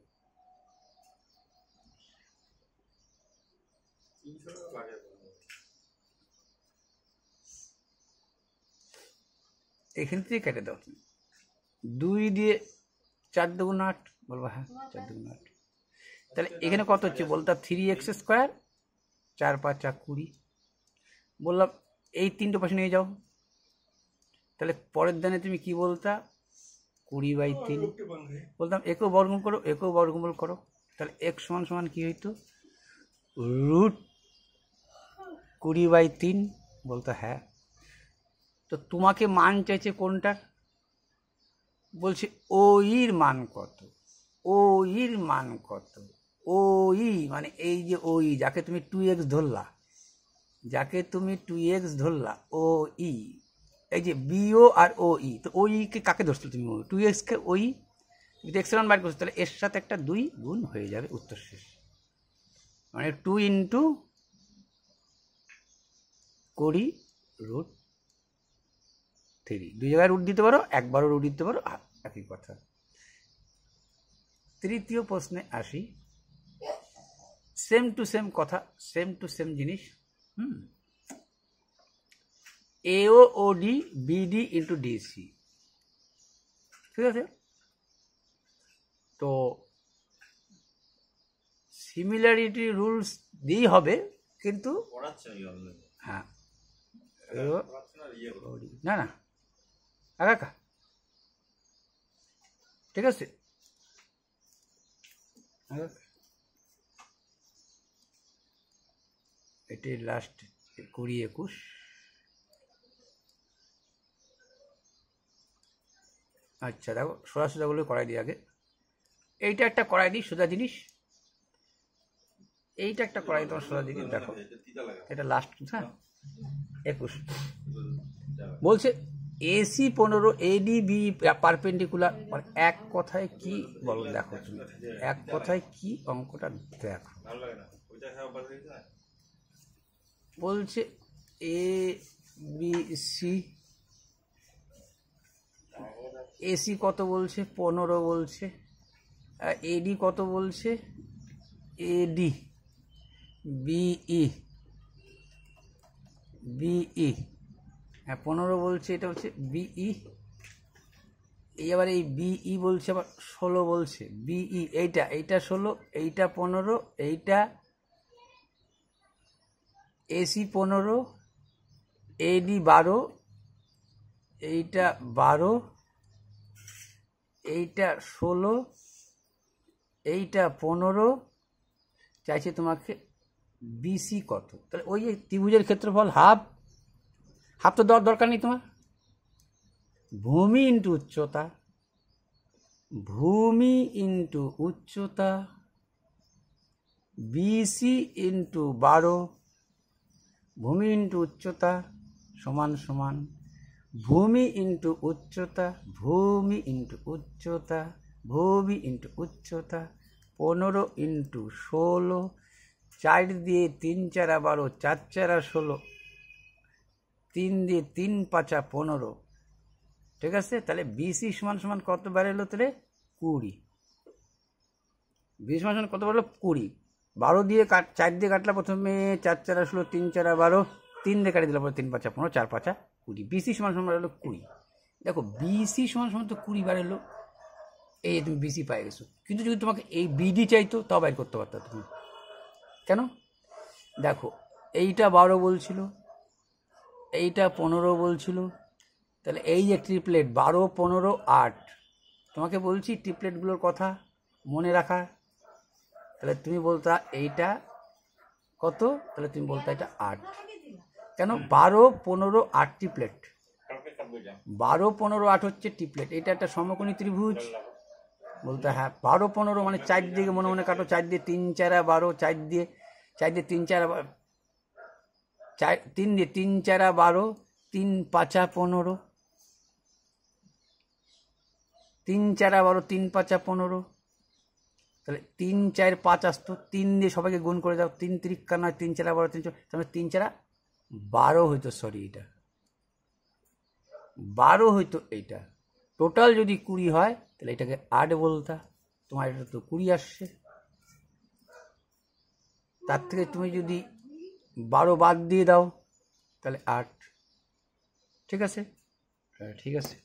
এখান থেকে কেটে দাও, 2 দিয়ে 4 দুগুণ 8 বলবা, হ্যাঁ 4 দুগুণ 8, তাহলে এখানে কত হচ্ছে বলতা 3x², 4 × 5 = 20, বললাম এই 3টে পাশে নিয়ে যাও, তাহলে পরের দানে তুমি কি বলতা 20/3, বলতাম একও বর্গমূল করো, তাহলে x সমান সমান কি হইতো √20/3, বলতো হ্যাঁ, তো তোমাকে মান চাইছে কোনটার? বলছে ও ইর মান কত, ও ইর মান কত, ও ই মানে এই যে ও ই যাকে তুমি 2x ধরলা, যাকে তুমি 2x ধরলা, ও ই এই যে বিও আর ও ই, তো ও কে কাকে ধরছো তুমি? 2x কে ও ই, যদি এক্স মান বার করছো তাহলে এর সাথে একটা 2 গুণ হয়ে যাবে, উত্তর শেষ। মানে 2 ইন্টু 20√3, 2 জায়গায় রুট দিতে পারো, একবারও রুট দিতে পারো, একই কথা। তৃতীয় প্রশ্নে আসি, সেম টু সেম কথা, সেম টু সেম জিনিস। এও ওডি বিডি ইন্টু ডিসি, ঠিক আছে? তো সিমিলারিটি রুলস দিয়েই হবে, কিন্তু হ্যাঁ না না একা, ঠিক আছে? এটি লাস্ট 20-21। আচ্ছা দেখো, সোজা সোজাগুলো করাই দিই আগে। এইটা একটা করাই দিই সোজা জিনিস, এইটা একটা করাই তোমার সোজা দিকে। দেখো এটা লাস্ট, হ্যাঁ 21 বলছে AC 15 ADB পারপেন্ডিকুলার। এক কথায় কি বলো, দেখো তুমি এক কথায় কি অঙ্কটা দেখো। বলছে ABC, AC কত বলছে? 15 বলছে। AD কত বলছে? AD BE হ্যাঁ 15 বলছে, এটা হচ্ছে BE। এই আবার এই BE বলছে, আবার 16 বলছে। BE এইটা 16, এইটা 15, এইটা AC 15, AD 12, এইটা 12, এইটা 16, এইটা 15। চাইছে তোমাকে BC কত। তাহলে ওই যে ত্রিভুজের ক্ষেত্রফল হাফ তো দেওয়ার দরকার নেই তোমার। ভূমি ইন্টু উচ্চতা, ভূমি ইন্টু উচ্চতা, BC ইন্টু 12, ভূমি ইন্টু উচ্চতা সমান সমান ভূমি ইন্টু উচ্চতা, ভূমি ইন্টু উচ্চতা, ভূমি ইন্টু উচ্চতা 15 ইন্টু 16, 4 দিয়ে 3 4 12, 4 4 16, 3 দিয়ে 3 5 15, ঠিক আছে? তাহলে BC সমান সমান কত বেরোলো? তাহলে 20। BC সমান সমান কত বেরোলো? 20। 12 দিয়ে 4 দিয়ে কাটলা প্রথমে, 4 4 16, 3 4 12, 3 দিয়ে কাটিয়ে দিলাম, 3 5 15, 4 5 20। BC সমান সমান বেরোলো 20। দেখো BC সমান সমান তো 20 বেরোলো, এই তুমি BC পাই গেছো। কিন্তু যদি তোমাকে এই BD চাইতো তাও বাইর করতে পারতো তুমি। কেন? দেখো এইটা 12 বলছিল, এইটা 15 বলছিল, তাহলে এই যে ট্রিপলেট 12 15 8, তোমাকে বলছি ট্রিপলেটগুলোর কথা মনে রাখা। তাহলে তুমি বলতা এইটা কত? তাহলে তুমি বলতা এটা 8। কেন? 12 15 8 ট্রিপলেট, 12 15 8 হচ্ছে ট্রিপলেট। এটা একটা সমকোণী ত্রিভুজ। বলতে হ্যাঁ 12 15 মানে 4 দিকে মনে মনে কাটো, 4 দিয়ে 3 4 12, 4 দিয়ে 3 4 3 দিয়ে 3 4 12, 3 5 15, 3 4 12, 3 5 15। তাহলে 3 4 5 আসতো, 3 দিয়ে সবাইকে গুণ করে দাও, 3 3 নয়, 3 4 12, 3 তাহলে 3 4 12 হইতো, সরি এটা 12 হইতো। এইটা টোটাল যদি 20 হয় তাহলে এটাকে 8 বলতা। তোমার এটা তো 20 আসছে, তার থেকে তুমি যদি 12 বাদ দিয়ে দাও তাহলে 8। ঠিক আছে, ঠিক আছে।